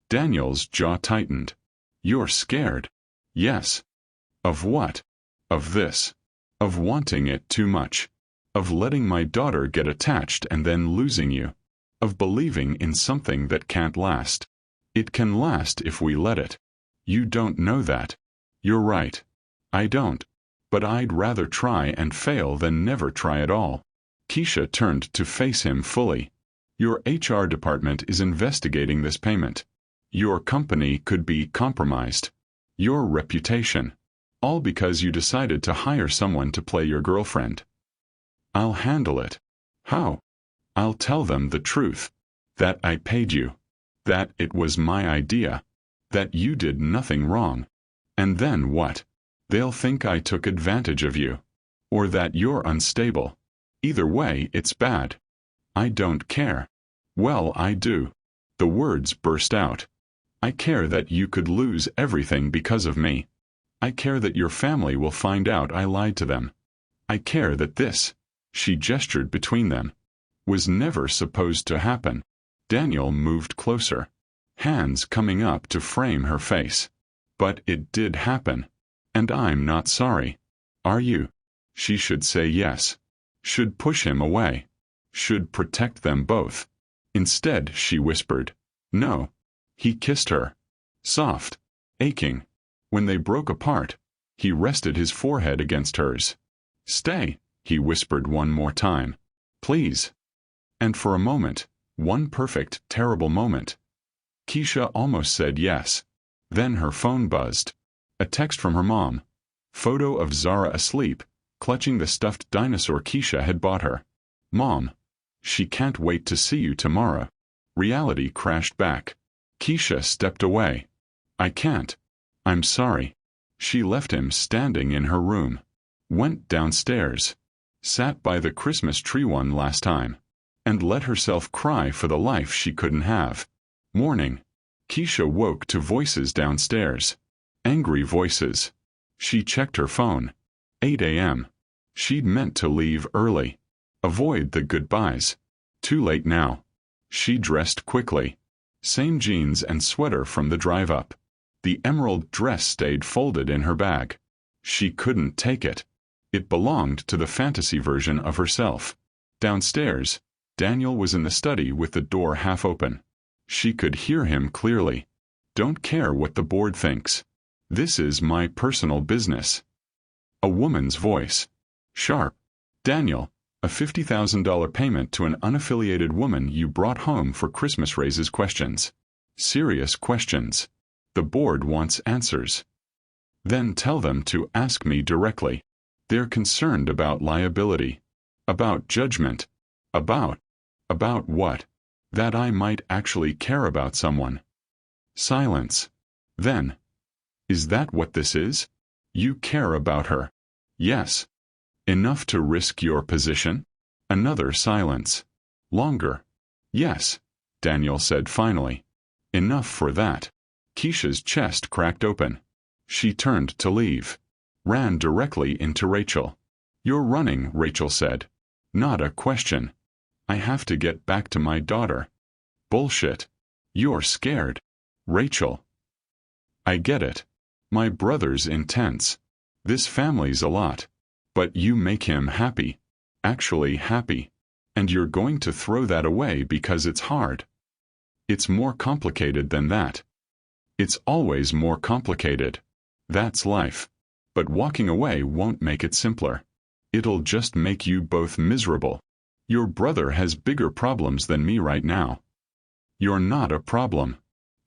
Daniel's jaw tightened. You're scared. Yes. Of what? Of this. Of wanting it too much. Of letting my daughter get attached and then losing you. Of believing in something that can't last. It can last if we let it. You don't know that. You're right. I don't. But I'd rather try and fail than never try at all. Keisha turned to face him fully. Your HR department is investigating this payment. Your company could be compromised. Your reputation. All because you decided to hire someone to play your girlfriend. I'll handle it. How? I'll tell them the truth. That I paid you. That it was my idea. That you did nothing wrong. And then what? They'll think I took advantage of you. Or that you're unstable. Either way, it's bad. I don't care. Well, I do. The words burst out. I care that you could lose everything because of me. I care that your family will find out I lied to them. I care that this, she gestured between them, was never supposed to happen. Daniel moved closer, hands coming up to frame her face. But it did happen. And I'm not sorry. Are you? She should say yes. Should push him away. Should protect them both. Instead, she whispered, no. He kissed her. Soft. Aching. When they broke apart, he rested his forehead against hers. Stay, he whispered one more time. Please. And for a moment, one perfect, terrible moment, Keisha almost said yes. Then her phone buzzed. A text from her mom. Photo of Zara asleep, clutching the stuffed dinosaur Keisha had bought her. Mom. She can't wait to see you tomorrow. Reality crashed back. Keisha stepped away. I can't. I'm sorry. She left him standing in her room. Went downstairs. Sat by the Christmas tree one last time. And let herself cry for the life she couldn't have. Morning. Keisha woke to voices downstairs. Angry voices. She checked her phone. 8 a.m. She'd meant to leave early. Avoid the goodbyes. Too late now. She dressed quickly. Same jeans and sweater from the drive up. The emerald dress stayed folded in her bag. She couldn't take it. It belonged to the fantasy version of herself. Downstairs, Daniel was in the study with the door half open. She could hear him clearly. "Don't care what the board thinks. This is my personal business." A woman's voice. Sharp. "Daniel, a $50,000 payment to an unaffiliated woman you brought home for Christmas raises questions. Serious questions. The board wants answers. Then tell them to ask me directly. They're concerned about liability. About judgment. About what? That I might actually care about someone." Silence. Then, "Is that what this is? You care about her?" "Yes." "Enough to risk your position?" Another silence. Longer. "Yes," Daniel said finally. "Enough for that." Keisha's chest cracked open. She turned to leave. Ran directly into Rachel. "You're running," Rachel said. "Not a question. I have to get back to my daughter." "Bullshit. You're scared." "Rachel." "I get it. My brother's intense. This family's a lot. But you make him happy. Actually happy. And you're going to throw that away because it's hard." "It's more complicated than that." "It's always more complicated. That's life. But walking away won't make it simpler. It'll just make you both miserable. Your brother has bigger problems than me right now." "You're not a problem.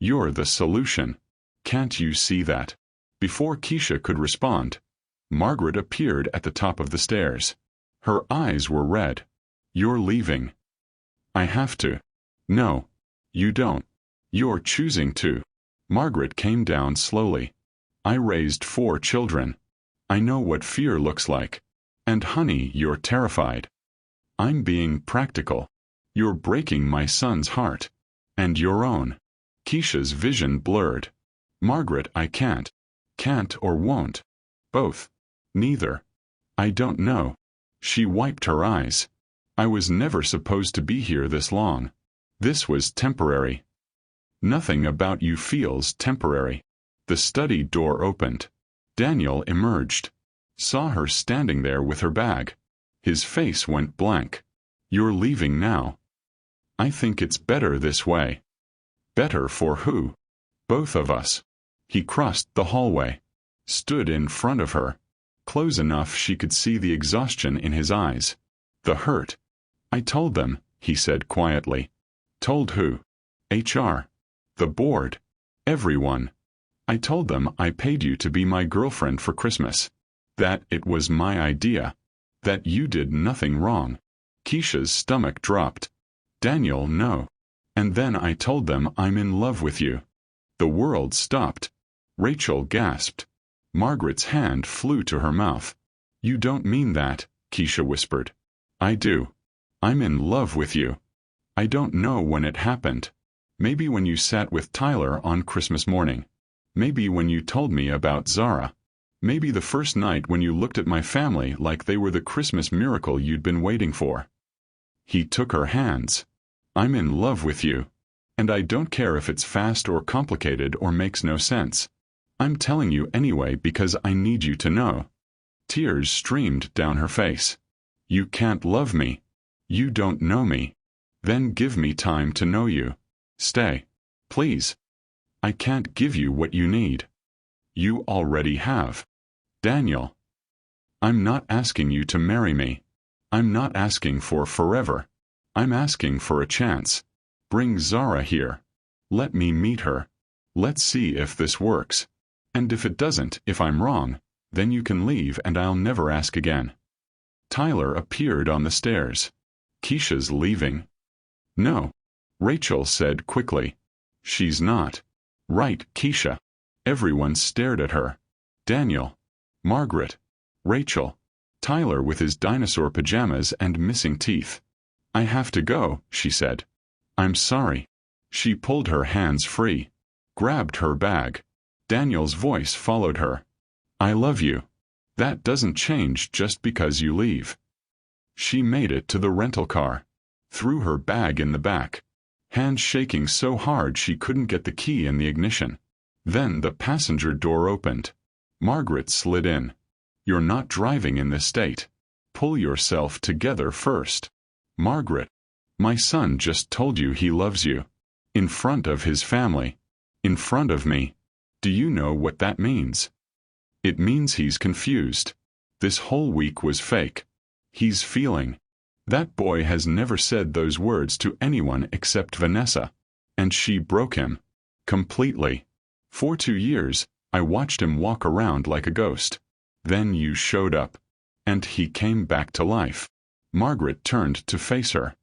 You're the solution. Can't you see that?" Before Keisha could respond, Margaret appeared at the top of the stairs. Her eyes were red. "You're leaving." "I have to." "No. You don't. You're choosing to." Margaret came down slowly. "I raised 4 children. I know what fear looks like. And honey, you're terrified." "I'm being practical. You're breaking my son's heart. And your own." Keisha's vision blurred. "Margaret, I can't. Can't or won't. Both. Neither. I don't know." She wiped her eyes. "I was never supposed to be here this long. This was temporary." "Nothing about you feels temporary." The study door opened. Daniel emerged. Saw her standing there with her bag. His face went blank. "You're leaving now." "I think it's better this way." "Better for who?" "Both of us." He crossed the hallway. Stood in front of her. Close enough she could see the exhaustion in his eyes. The hurt. "I told them," he said quietly. "Told who?" "HR. The board. Everyone. I told them I paid you to be my girlfriend for Christmas. That it was my idea. That you did nothing wrong." Keisha's stomach dropped. "Daniel, no. And then I told them I'm in love with you." The world stopped. Rachel gasped. Margaret's hand flew to her mouth. "You don't mean that," Keisha whispered. "I do. I'm in love with you. I don't know when it happened. Maybe when you sat with Tyler on Christmas morning. Maybe when you told me about Zara. Maybe the first night when you looked at my family like they were the Christmas miracle you'd been waiting for." He took her hands. "I'm in love with you. And I don't care if it's fast or complicated or makes no sense. I'm telling you anyway because I need you to know." Tears streamed down her face. "You can't love me. You don't know me. Then give me time to know you. Stay. Please. I can't give you what you need. You already have." "Daniel. I'm not asking you to marry me. I'm not asking for forever. I'm asking for a chance. Bring Zara here. Let me meet her. Let's see if this works. And if it doesn't, if I'm wrong, then you can leave and I'll never ask again." Tyler appeared on the stairs. "Keisha's leaving." "No," Rachel said quickly. "She's not." "Right, Keisha." Everyone stared at her. Daniel. Margaret. Rachel. Tyler with his dinosaur pajamas and missing teeth. "I have to go," she said. "I'm sorry." She pulled her hands free. Grabbed her bag. Daniel's voice followed her. "I love you. That doesn't change just because you leave." She made it to the rental car. Threw her bag in the back. Hands shaking so hard she couldn't get the key in the ignition. Then the passenger door opened. Margaret slid in. "You're not driving in this state. Pull yourself together first." Margaret, my son just told you he loves you. In front of his family. In front of me. Do you know what that means? It means he's confused. This whole week was fake. He's feeling. That boy has never said those words to anyone except Vanessa. And she broke him. Completely. For 2 years, I watched him walk around like a ghost. Then you showed up. And he came back to life. Margaret turned to face her.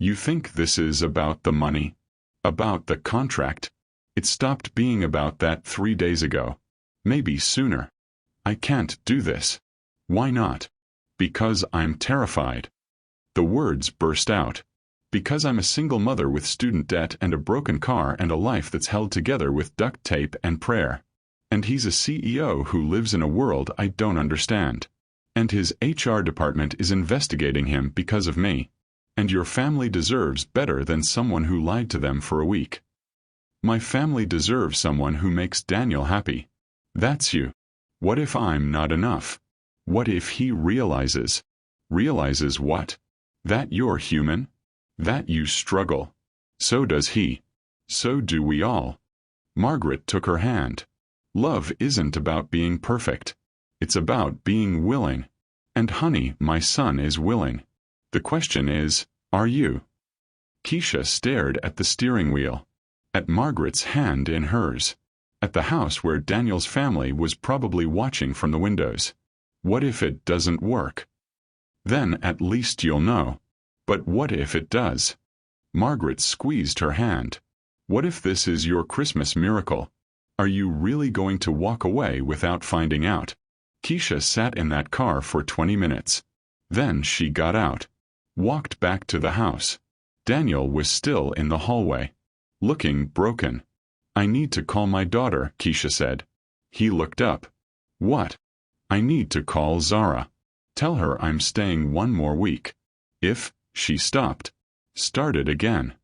You think this is about the money? About the contract? It stopped being about that 3 days ago. Maybe sooner. I can't do this. Why not? Because I'm terrified. The words burst out. Because I'm a single mother with student debt and a broken car and a life that's held together with duct tape and prayer. And he's a CEO who lives in a world I don't understand. And his HR department is investigating him because of me. And your family deserves better than someone who lied to them for a week. My family deserves someone who makes Daniel happy. That's you. What if I'm not enough? What if he realizes? Realizes what? That you're human? That you struggle? So does he. So do we all. Margaret took her hand. Love isn't about being perfect. It's about being willing. And honey, my son is willing. The question is, are you? Keisha stared at the steering wheel. At Margaret's hand in hers. At the house where Daniel's family was probably watching from the windows. What if it doesn't work? Then at least you'll know. But what if it does? Margaret squeezed her hand. What if this is your Christmas miracle? Are you really going to walk away without finding out? Keisha sat in that car for 20 minutes. Then she got out. Walked back to the house. Daniel was still in the hallway. Looking broken. I need to call my daughter, Keisha said. He looked up. What? I need to call Zara. Tell her I'm staying 1 more week. If, she stopped. Started again.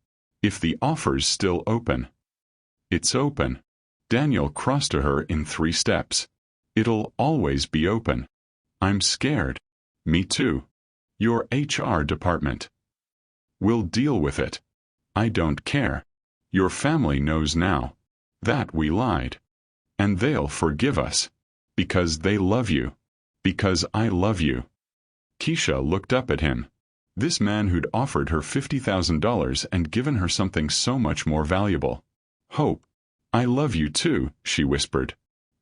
If the offer's still open. It's open. Daniel crossed to her in 3 steps. It'll always be open. I'm scared. Me too. Your HR department. We'll deal with it. I don't care. Your family knows now. That we lied. And they'll forgive us. Because they love you. Because I love you. Keisha looked up at him. This man who'd offered her $50,000 and given her something so much more valuable. Hope. I love you too, she whispered.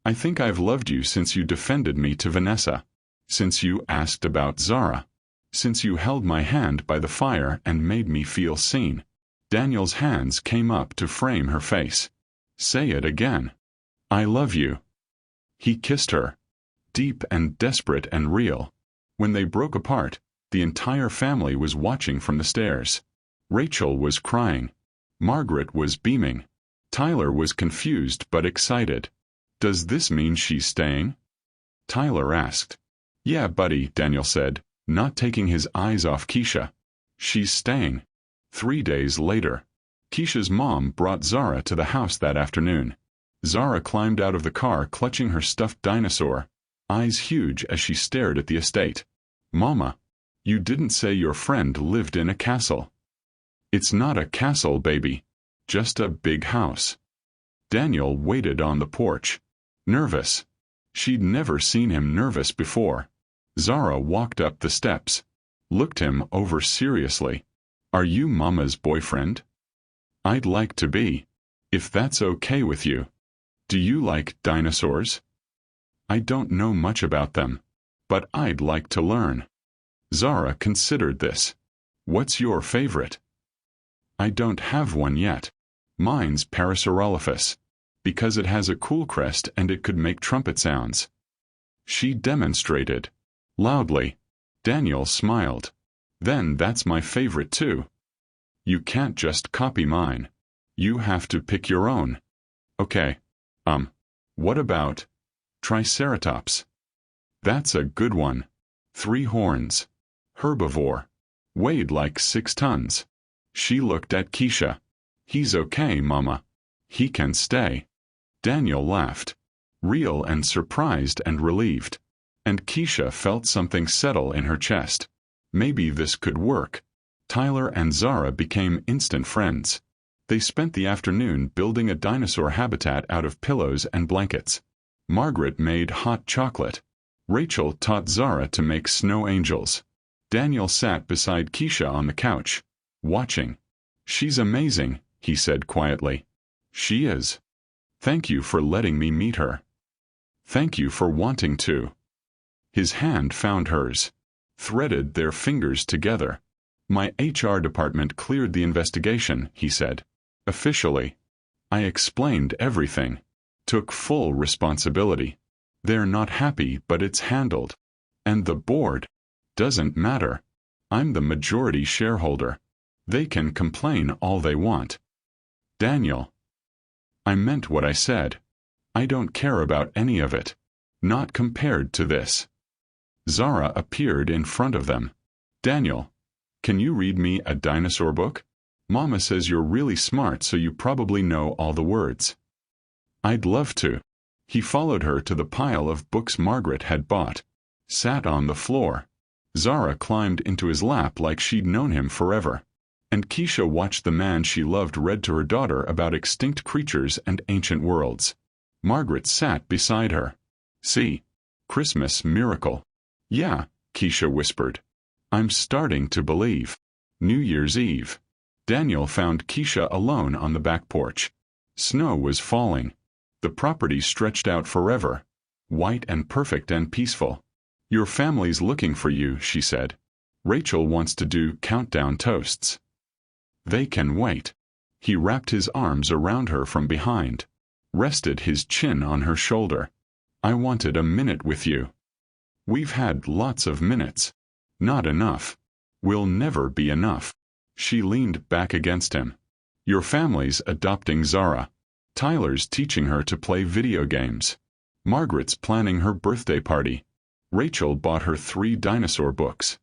I think I've loved you since you defended me to Vanessa. Since you asked about Zara. Since you held my hand by the fire and made me feel seen. Daniel's hands came up to frame her face. Say it again. I love you. He kissed her. Deep and desperate and real. When they broke apart, the entire family was watching from the stairs. Rachel was crying. Margaret was beaming. Tyler was confused but excited. Does this mean she's staying? Tyler asked. Yeah, buddy, Daniel said, not taking his eyes off Keisha. She's staying. 3 days later. Keisha's mom brought Zara to the house that afternoon. Zara climbed out of the car clutching her stuffed dinosaur, eyes huge as she stared at the estate. Mama, you didn't say your friend lived in a castle. It's not a castle, baby. Just a big house. Daniel waited on the porch. Nervous. She'd never seen him nervous before. Zara walked up the steps. Looked him over seriously. Are you Mama's boyfriend? I'd like to be. If that's okay with you. Do you like dinosaurs? I don't know much about them. But I'd like to learn. Zara considered this. What's your favorite? I don't have one yet. Mine's Parasaurolophus. Because it has a cool crest and it could make trumpet sounds. She demonstrated. Loudly. Daniel smiled. Then that's my favorite too. You can't just copy mine. You have to pick your own. Okay. What about Triceratops? That's a good one. 3 horns. Herbivore. Weighed like 6 tons. She looked at Keisha. He's okay, Mama. He can stay. Daniel laughed. Real and surprised and relieved. And Keisha felt something settle in her chest. Maybe this could work. Tyler and Zara became instant friends. They spent the afternoon building a dinosaur habitat out of pillows and blankets. Margaret made hot chocolate. Rachel taught Zara to make snow angels. Daniel sat beside Keisha on the couch, watching. "She's amazing," he said quietly. "She is. Thank you for letting me meet her. Thank you for wanting to." His hand found hers, threaded their fingers together. "My HR department cleared the investigation," he said. "Officially. I explained everything. Took full responsibility. They're not happy, but it's handled. And the board? Doesn't matter. I'm the majority shareholder. They can complain all they want." "Daniel. I meant what I said. I don't care about any of it. Not compared to this." Zara appeared in front of them. "Daniel, can you read me a dinosaur book? Mama says you're really smart, so you probably know all the words." "I'd love to." He followed her to the pile of books Margaret had bought. Sat on the floor. Zara climbed into his lap like she'd known him forever. And Keisha watched the man she loved read to her daughter about extinct creatures and ancient worlds. Margaret sat beside her. "See? Christmas miracle." "Yeah," Keisha whispered. "I'm starting to believe." New Year's Eve. Daniel found Keisha alone on the back porch. Snow was falling. The property stretched out forever, white and perfect and peaceful. "Your family's looking for you," she said. "Rachel wants to do countdown toasts." "They can wait." He wrapped his arms around her from behind, rested his chin on her shoulder. "I wanted a minute with you." "We've had lots of minutes." "Not enough. Will never be enough." She leaned back against him. "Your family's adopting Zara. Tyler's teaching her to play video games. Margaret's planning her birthday party. Rachel bought her 3 dinosaur books."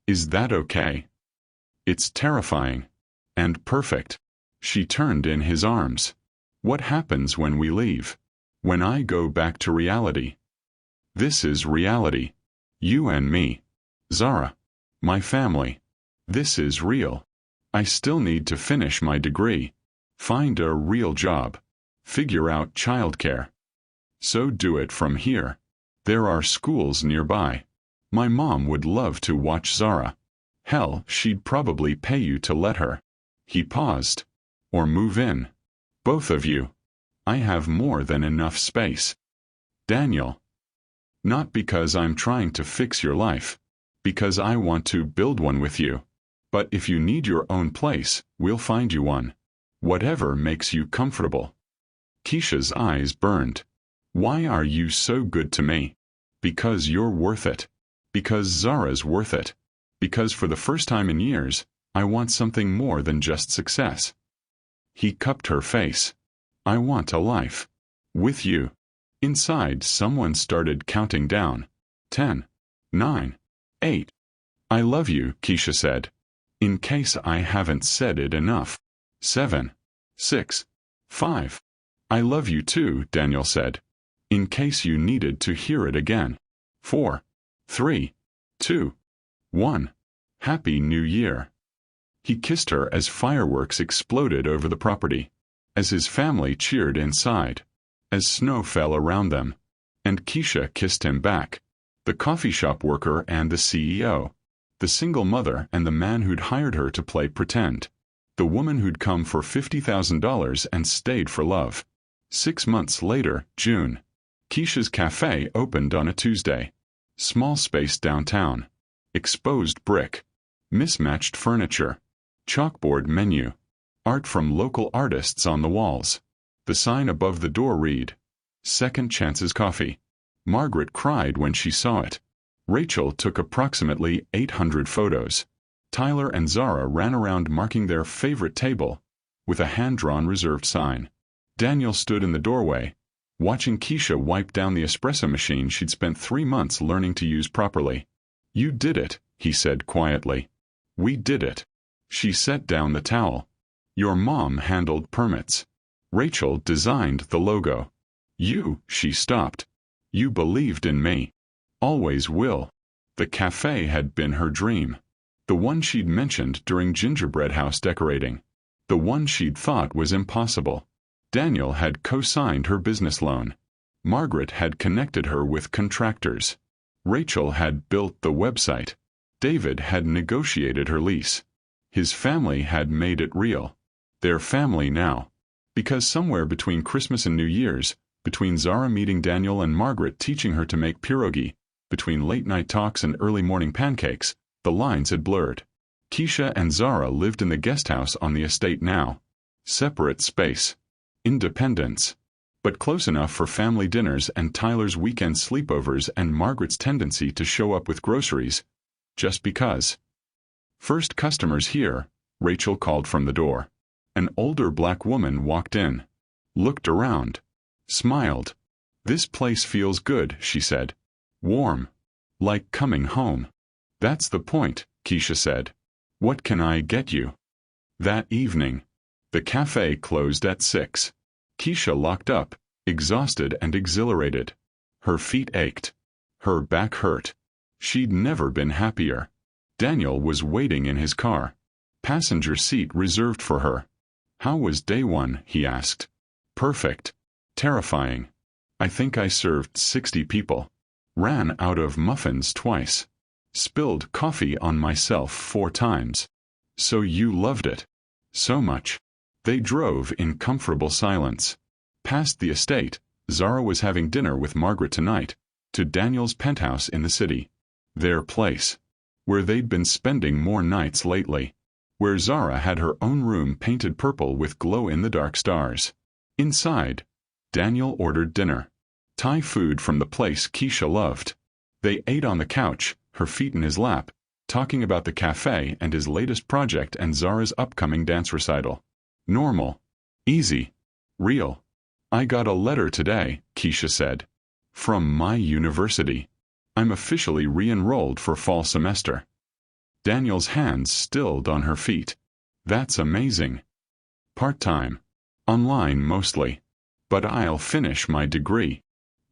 "Is that okay?" "It's terrifying. And perfect." She turned in his arms. "What happens when we leave? When I go back to reality?" "This is reality. You and me. Zara. My family. This is real. I still need to finish my degree. Find a real job. Figure out childcare. So do it from here. There are schools nearby. My mom would love to watch Zara. Hell, she'd probably pay you to let her." He paused. "Or move in. Both of you. I have more than enough space." "Daniel. Not because I'm trying to fix your life. Because I want to build one with you. But if you need your own place, we'll find you one. Whatever makes you comfortable." Keisha's eyes burned. "Why are you so good to me?" "Because you're worth it. Because Zara's worth it. Because for the first time in years, I want something more than just success." He cupped her face. "I want a life. With you." Inside, someone started counting down. 10, 9, 8. "I love you," Keisha said. "In case I haven't said it enough." 7, 6, 5. "I love you too," Daniel said. "In case you needed to hear it again." 4, 3, 2, 1. "Happy New Year." He kissed her as fireworks exploded over the property, as his family cheered inside, as snow fell around them. And Keisha kissed him back. The coffee shop worker and the CEO. The single mother and the man who'd hired her to play pretend. The woman who'd come for $50,000 and stayed for love. 6 months later, June. Keisha's cafe opened on a Tuesday. Small space downtown. Exposed brick. Mismatched furniture. Chalkboard menu. Art from local artists on the walls. The sign above the door read, "Second Chances Coffee." Margaret cried when she saw it. Rachel took approximately 800 photos. Tyler and Zara ran around marking their favorite table, with a hand-drawn reserved sign. Daniel stood in the doorway, watching Keisha wipe down the espresso machine she'd spent 3 months learning to use properly. "You did it," he said quietly. "We did it." She set down the towel. "Your mom handled permits. Rachel designed the logo. She stopped. You believed in me. Always will." The cafe had been her dream. The one she'd mentioned during gingerbread house decorating. The one she'd thought was impossible. Daniel had co-signed her business loan. Margaret had connected her with contractors. Rachel had built the website. David had negotiated her lease. His family had made it real. Their family now. Because somewhere between Christmas and New Year's, between Zara meeting Daniel and Margaret teaching her to make pierogi, between late-night talks and early-morning pancakes, the lines had blurred. Keisha and Zara lived in the guest house on the estate now. Separate space. Independence. But close enough for family dinners and Tyler's weekend sleepovers and Margaret's tendency to show up with groceries. Just because. First customers here, Rachel called from the door. An older black woman walked in. Looked around. Smiled. "This place feels good," she said. "Warm. Like coming home." "That's the point," Keisha said. "What can I get you?" That evening. The cafe closed at 6. Keisha locked up, exhausted and exhilarated. Her feet ached. Her back hurt. She'd never been happier. Daniel was waiting in his car. Passenger seat reserved for her. "How was day one?" he asked. "Perfect. Terrifying. I think I served 60 people. Ran out of muffins twice. Spilled coffee on myself 4 times. So you loved it." "So much." They drove in comfortable silence. Past the estate, Zara was having dinner with Margaret tonight, to Daniel's penthouse in the city. Their place. Where they'd been spending more nights lately. Where Zara had her own room painted purple with glow-in-the-dark stars. Inside, Daniel ordered dinner. Thai food from the place Keisha loved. They ate on the couch, her feet in his lap, talking about the cafe and his latest project and Zara's upcoming dance recital. Normal. Easy. Real. "I got a letter today," Keisha said. "From my university. I'm officially re-enrolled for fall semester." Daniel's hands stilled on her feet. "That's amazing." "Part-time. Online mostly. But I'll finish my degree.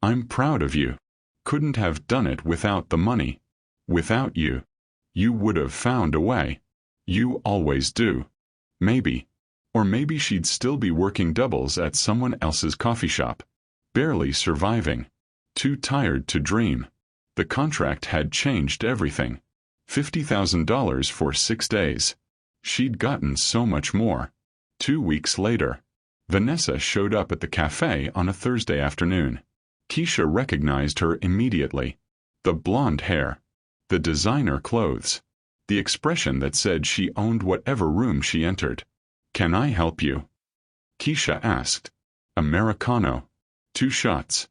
I'm proud of you. Couldn't have done it without the money. Without you. You would have found a way. You always do." Maybe. Or maybe she'd still be working doubles at someone else's coffee shop. Barely surviving. Too tired to dream. The contract had changed everything. $50,000 for 6 days. She'd gotten so much more. 2 weeks later. Vanessa showed up at the cafe on a Thursday afternoon. Keisha recognized her immediately. The blonde hair. The designer clothes. The expression that said she owned whatever room she entered. "Can I help you?" Keisha asked. "Americano. 2 shots."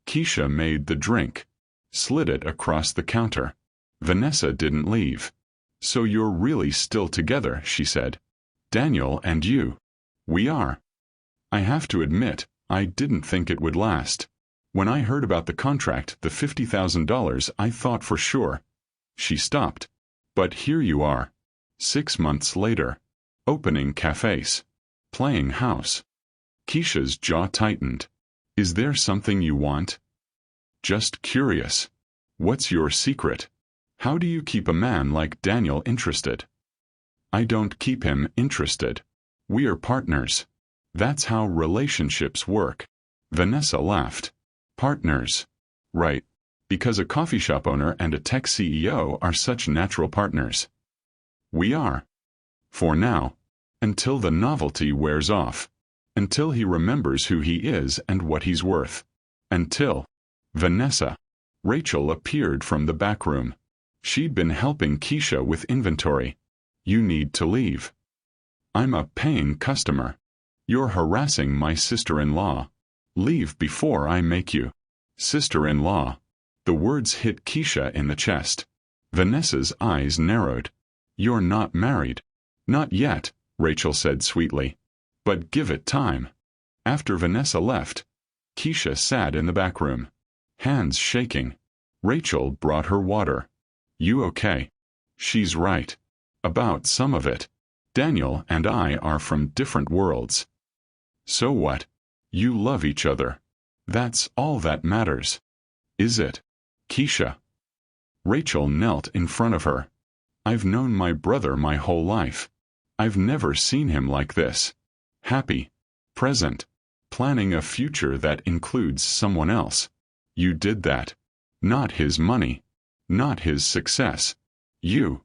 Keisha made the drink. Slid it across the counter. Vanessa didn't leave. "So you're really still together," she said. "Daniel and you." "We are." "I have to admit, I didn't think it would last. When I heard about the contract, the $50,000, I thought for sure." She stopped. "But here you are. 6 months later. Opening cafes. Playing house." Keisha's jaw tightened. "Is there something you want?" "Just curious. What's your secret? How do you keep a man like Daniel interested?" "I don't keep him interested. We're partners. That's how relationships work." Vanessa laughed. "Partners. Right. Because a coffee shop owner and a tech CEO are such natural partners." "We are. For now. Until the novelty wears off. Until he remembers who he is and what he's worth. Until." Vanessa. Rachel appeared from the back room. She'd been helping Keisha with inventory. "You need to leave." "I'm a paying customer. You're harassing my sister-in-law. Leave before I make you." Sister-in-law. The words hit Keisha in the chest. Vanessa's eyes narrowed. "You're not married." "Not yet," Rachel said sweetly. "But give it time." After Vanessa left, Keisha sat in the back room. Hands shaking. Rachel brought her water. "You okay?" "She's right. About some of it. Daniel and I are from different worlds." "So what? You love each other. That's all that matters." "Is it?" "Keisha." Rachel knelt in front of her. I've known my brother my whole life. I've never seen him like this. Happy. Present. Planning a future that includes someone else. You did that. Not his money. Not his success. You.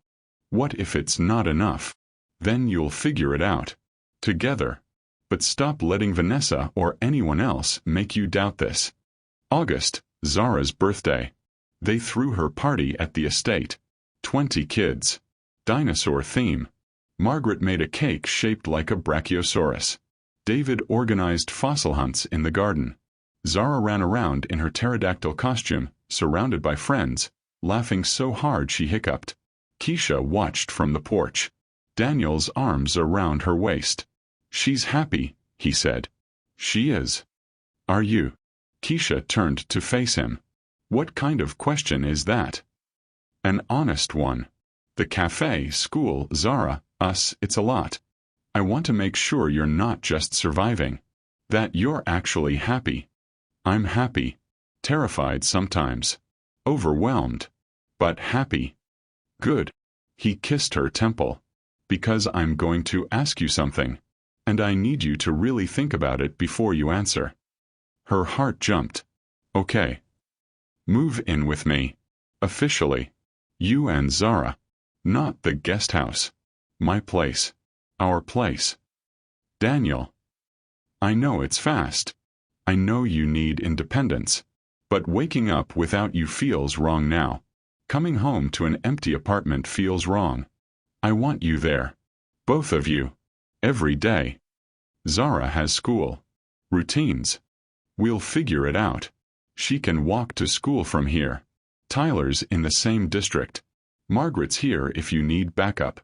What if it's not enough? Then you'll figure it out. Together. But stop letting Vanessa or anyone else make you doubt this. August, Zara's birthday. They threw her party at the estate. 20 kids. Dinosaur theme. Margaret made a cake shaped like a brachiosaurus. David organized fossil hunts in the garden. Zara ran around in her pterodactyl costume, surrounded by friends, laughing so hard she hiccuped. Keisha watched from the porch. Daniel's arms around her waist. She's happy, he said. She is. Are you? Keisha turned to face him. What kind of question is that? An honest one. The cafe, school, Zara, us, it's a lot. I want to make sure you're not just surviving. That you're actually happy. I'm happy. Terrified sometimes. Overwhelmed. But happy. Good. He kissed her temple. Because I'm going to ask you something. And I need you to really think about it before you answer. Her heart jumped. Okay. Move in with me. Officially. You and Zara. Not the guest house. My place. Our place. Daniel. I know it's fast. I know you need independence. But waking up without you feels wrong now. Coming home to an empty apartment feels wrong. I want you there. Both of you. Every day. Zara has school. Routines. We'll figure it out. She can walk to school from here. Tyler's in the same district. Margaret's here if you need backup.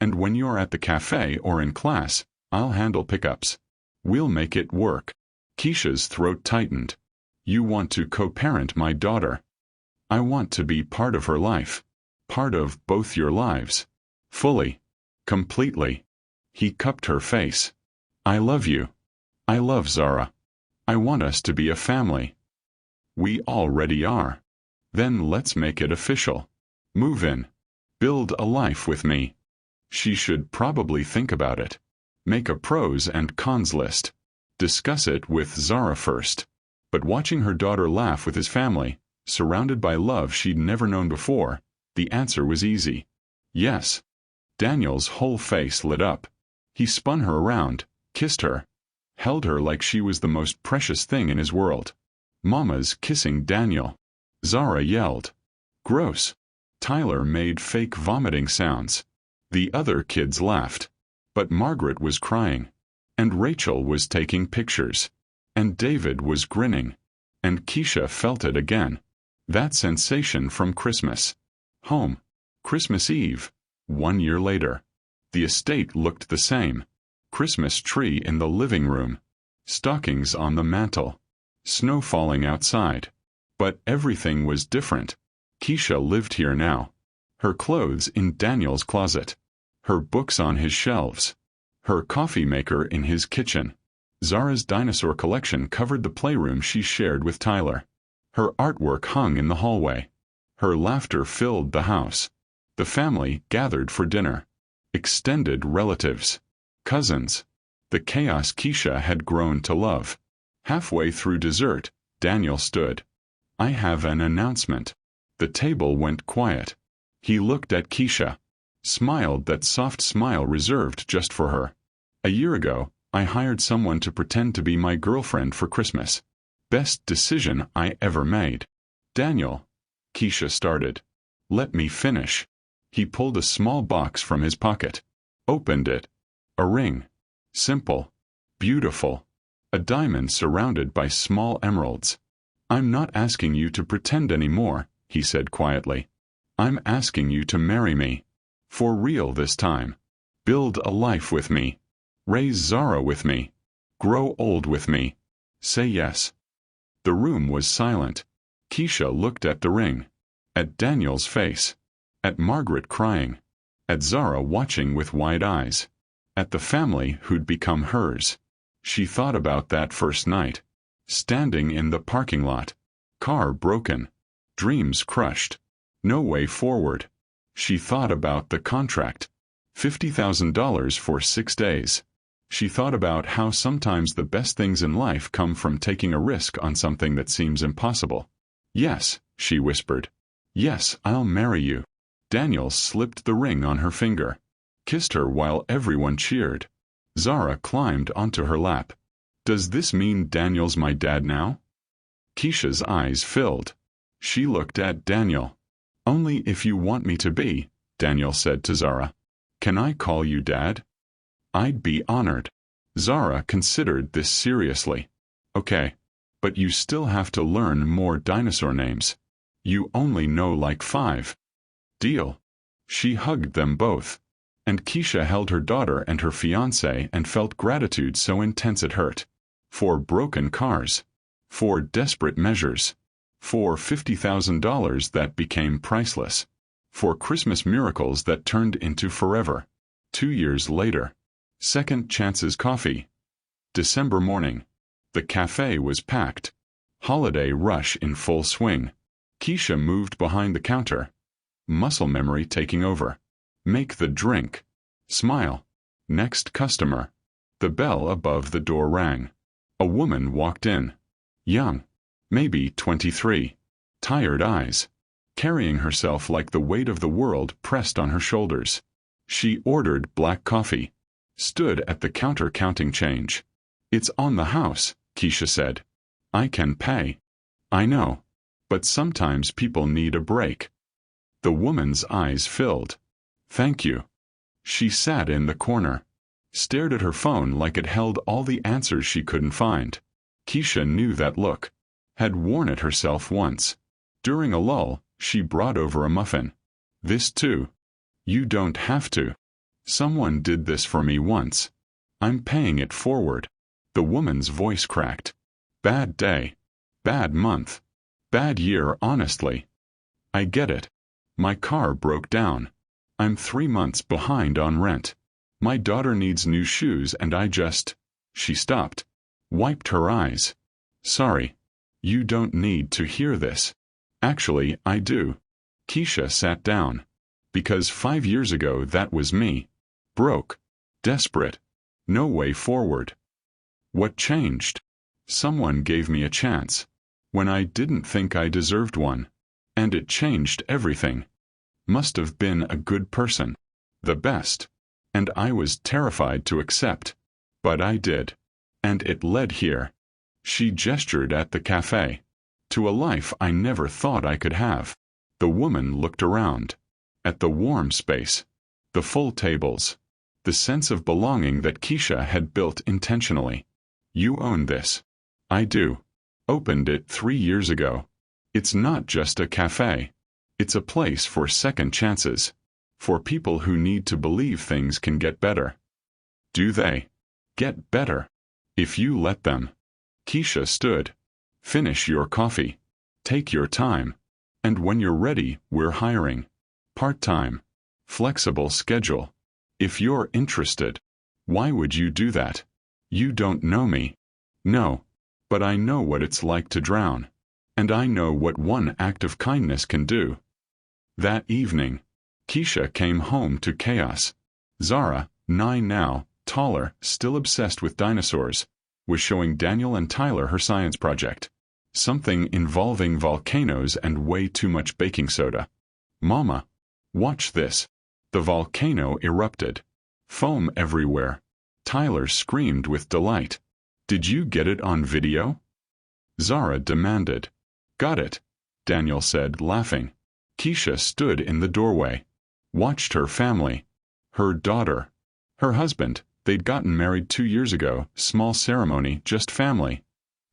And when you're at the cafe or in class, I'll handle pickups. We'll make it work. Keisha's throat tightened. You want to co-parent my daughter. I want to be part of her life. Part of both your lives. Fully. Completely. He cupped her face. I love you. I love Zara. I want us to be a family. We already are. Then let's make it official. Move in. Build a life with me. She should probably think about it. Make a pros and cons list. Discuss it with Zara first. But watching her daughter laugh with his family, surrounded by love she'd never known before, the answer was easy. Yes. Daniel's whole face lit up. He spun her around, kissed her, held her like she was the most precious thing in his world. Mama's kissing Daniel. Zara yelled. Gross. Tyler made fake vomiting sounds. The other kids laughed. But Margaret was crying. And Rachel was taking pictures. And David was grinning. And Keisha felt it again. That sensation from Christmas. Home. Christmas Eve. 1 year later. The estate looked the same. Christmas tree in the living room. Stockings on the mantel. Snow falling outside. But everything was different. Keisha lived here now. Her clothes in Daniel's closet. Her books on his shelves. Her coffee maker in his kitchen. Zara's dinosaur collection covered the playroom she shared with Tyler. Her artwork hung in the hallway. Her laughter filled the house. The family gathered for dinner. Extended relatives. Cousins. The chaos Keisha had grown to love. Halfway through dessert, Daniel stood. I have an announcement. The table went quiet. He looked at Keisha. Smiled that soft smile reserved just for her. A year ago, I hired someone to pretend to be my girlfriend for Christmas. Best decision I ever made. Daniel. Keisha started. Let me finish. He pulled a small box from his pocket. Opened it. A ring. Simple. Beautiful. A diamond surrounded by small emeralds. I'm not asking you to pretend anymore, he said quietly. I'm asking you to marry me. For real this time. Build a life with me. Raise Zara with me. Grow old with me. Say yes. The room was silent. Keisha looked at the ring. At Daniel's face. At Margaret crying. At Zara watching with wide eyes. At the family who'd become hers. She thought about that first night. Standing in the parking lot. Car broken. Dreams crushed. No way forward. She thought about the contract. $50,000 for 6 days. She thought about how sometimes the best things in life come from taking a risk on something that seems impossible. Yes, she whispered. Yes, I'll marry you. Daniel slipped the ring on her finger, kissed her while everyone cheered. Zara climbed onto her lap. Does this mean Daniel's my dad now? Keisha's eyes filled. She looked at Daniel. Only if you want me to be, Daniel said to Zara. Can I call you Dad? I'd be honored. Zara considered this seriously. Okay, but you still have to learn more dinosaur names. You only know like 5. Deal. She hugged them both. And Keisha held her daughter and her fiancé and felt gratitude so intense it hurt. For broken cars. For desperate measures. For $50,000 that became priceless. For Christmas miracles that turned into forever. 2 years later. Second Chances Coffee. December morning. The cafe was packed. Holiday rush in full swing. Keisha moved behind the counter. Muscle memory taking over. Make the drink. Smile. Next customer. The bell above the door rang. A woman walked in. Young. Maybe 23. Tired eyes. Carrying herself like the weight of the world pressed on her shoulders. She ordered black coffee. Stood at the counter counting change. It's on the house, Keisha said. I can pay. I know. But sometimes people need a break. The woman's eyes filled. Thank you. She sat in the corner. Stared at her phone like it held all the answers she couldn't find. Keisha knew that look. Had worn it herself once. During a lull, she brought over a muffin. This too. You don't have to. Someone did this for me once. I'm paying it forward. The woman's voice cracked. Bad day. Bad month. Bad year, honestly. I get it. My car broke down. I'm 3 months behind on rent. My daughter needs new shoes and I just... She stopped. Wiped her eyes. Sorry. You don't need to hear this. Actually, I do. Keisha sat down. Because 5 years ago that was me. Broke. Desperate. No way forward. What changed? Someone gave me a chance. When I didn't think I deserved one. And it changed everything. Must have been a good person. The best. And I was terrified to accept. But I did. And it led here. She gestured at the cafe. To a life I never thought I could have. The woman looked around. At the warm space. The full tables. The sense of belonging that Keisha had built intentionally. You own this. I do. Opened it 3 years ago. It's not just a cafe. It's a place for second chances. For people who need to believe things can get better. Do they? Get better. If you let them. Keisha stood. Finish your coffee. Take your time. And when you're ready, we're hiring. Part-time. Flexible schedule. If you're interested. Why would you do that? You don't know me. No. But I know what it's like to drown. And I know what one act of kindness can do. That evening, Keisha came home to chaos. Zara, 9 now, taller, still obsessed with dinosaurs, was showing Daniel and Tyler her science project. Something involving volcanoes and way too much baking soda. Mama, watch this. The volcano erupted. Foam everywhere. Tyler screamed with delight. Did you get it on video? Zara demanded. Got it, Daniel said, laughing. Keisha stood in the doorway. Watched her family. Her daughter. Her husband, they'd gotten married 2 years ago, small ceremony, just family.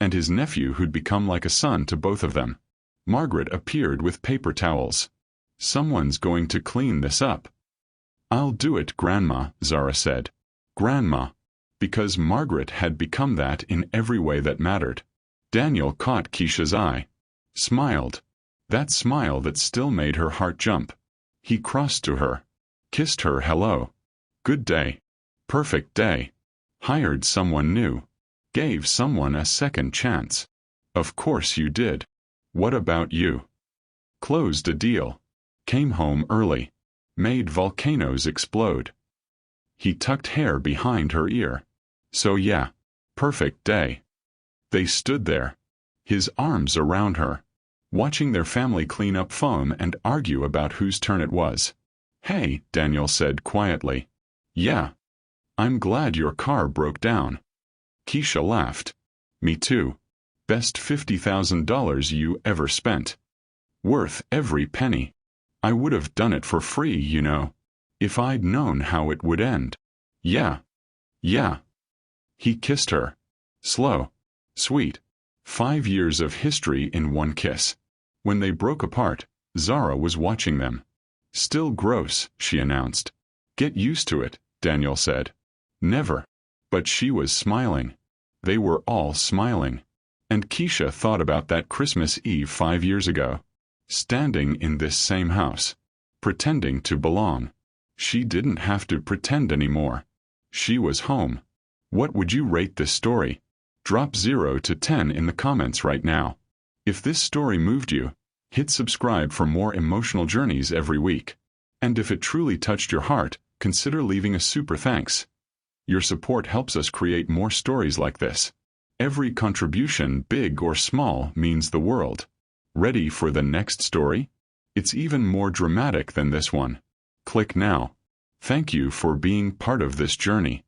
And his nephew who'd become like a son to both of them. Margaret appeared with paper towels. Someone's going to clean this up. I'll do it, Grandma, Zara said. Grandma. Because Margaret had become that in every way that mattered. Daniel caught Keisha's eye. Smiled. That smile that still made her heart jump. He crossed to her. Kissed her hello. Good day. Perfect day. Hired someone new. Gave someone a second chance. Of course you did. What about you? Closed a deal. Came home early. made volcanoes explode. He tucked hair behind her ear. So yeah, perfect day. They stood there, his arms around her, watching their family clean up foam and argue about whose turn it was. Hey, Daniel said quietly. Yeah. I'm glad your car broke down. Keisha laughed. Me too. Best $50,000 you ever spent. Worth every penny. I would have done it for free, you know, if I'd known how it would end. Yeah. Yeah. He kissed her. Slow. Sweet. 5 years of history in one kiss. When they broke apart, Zara was watching them. Still gross, she announced. Get used to it, Daniel said. Never. But she was smiling. They were all smiling. And Keisha thought about that Christmas Eve 5 years ago. Standing in this same house. Pretending to belong. She didn't have to pretend anymore. She was home. What would you rate this story? Drop 0 to 10 in the comments right now. If this story moved you, hit subscribe for more emotional journeys every week. And if it truly touched your heart, consider leaving a super thanks. Your support helps us create more stories like this. Every contribution, big or small, means the world. Ready for the next story? It's even more dramatic than this one. Click now. Thank you for being part of this journey.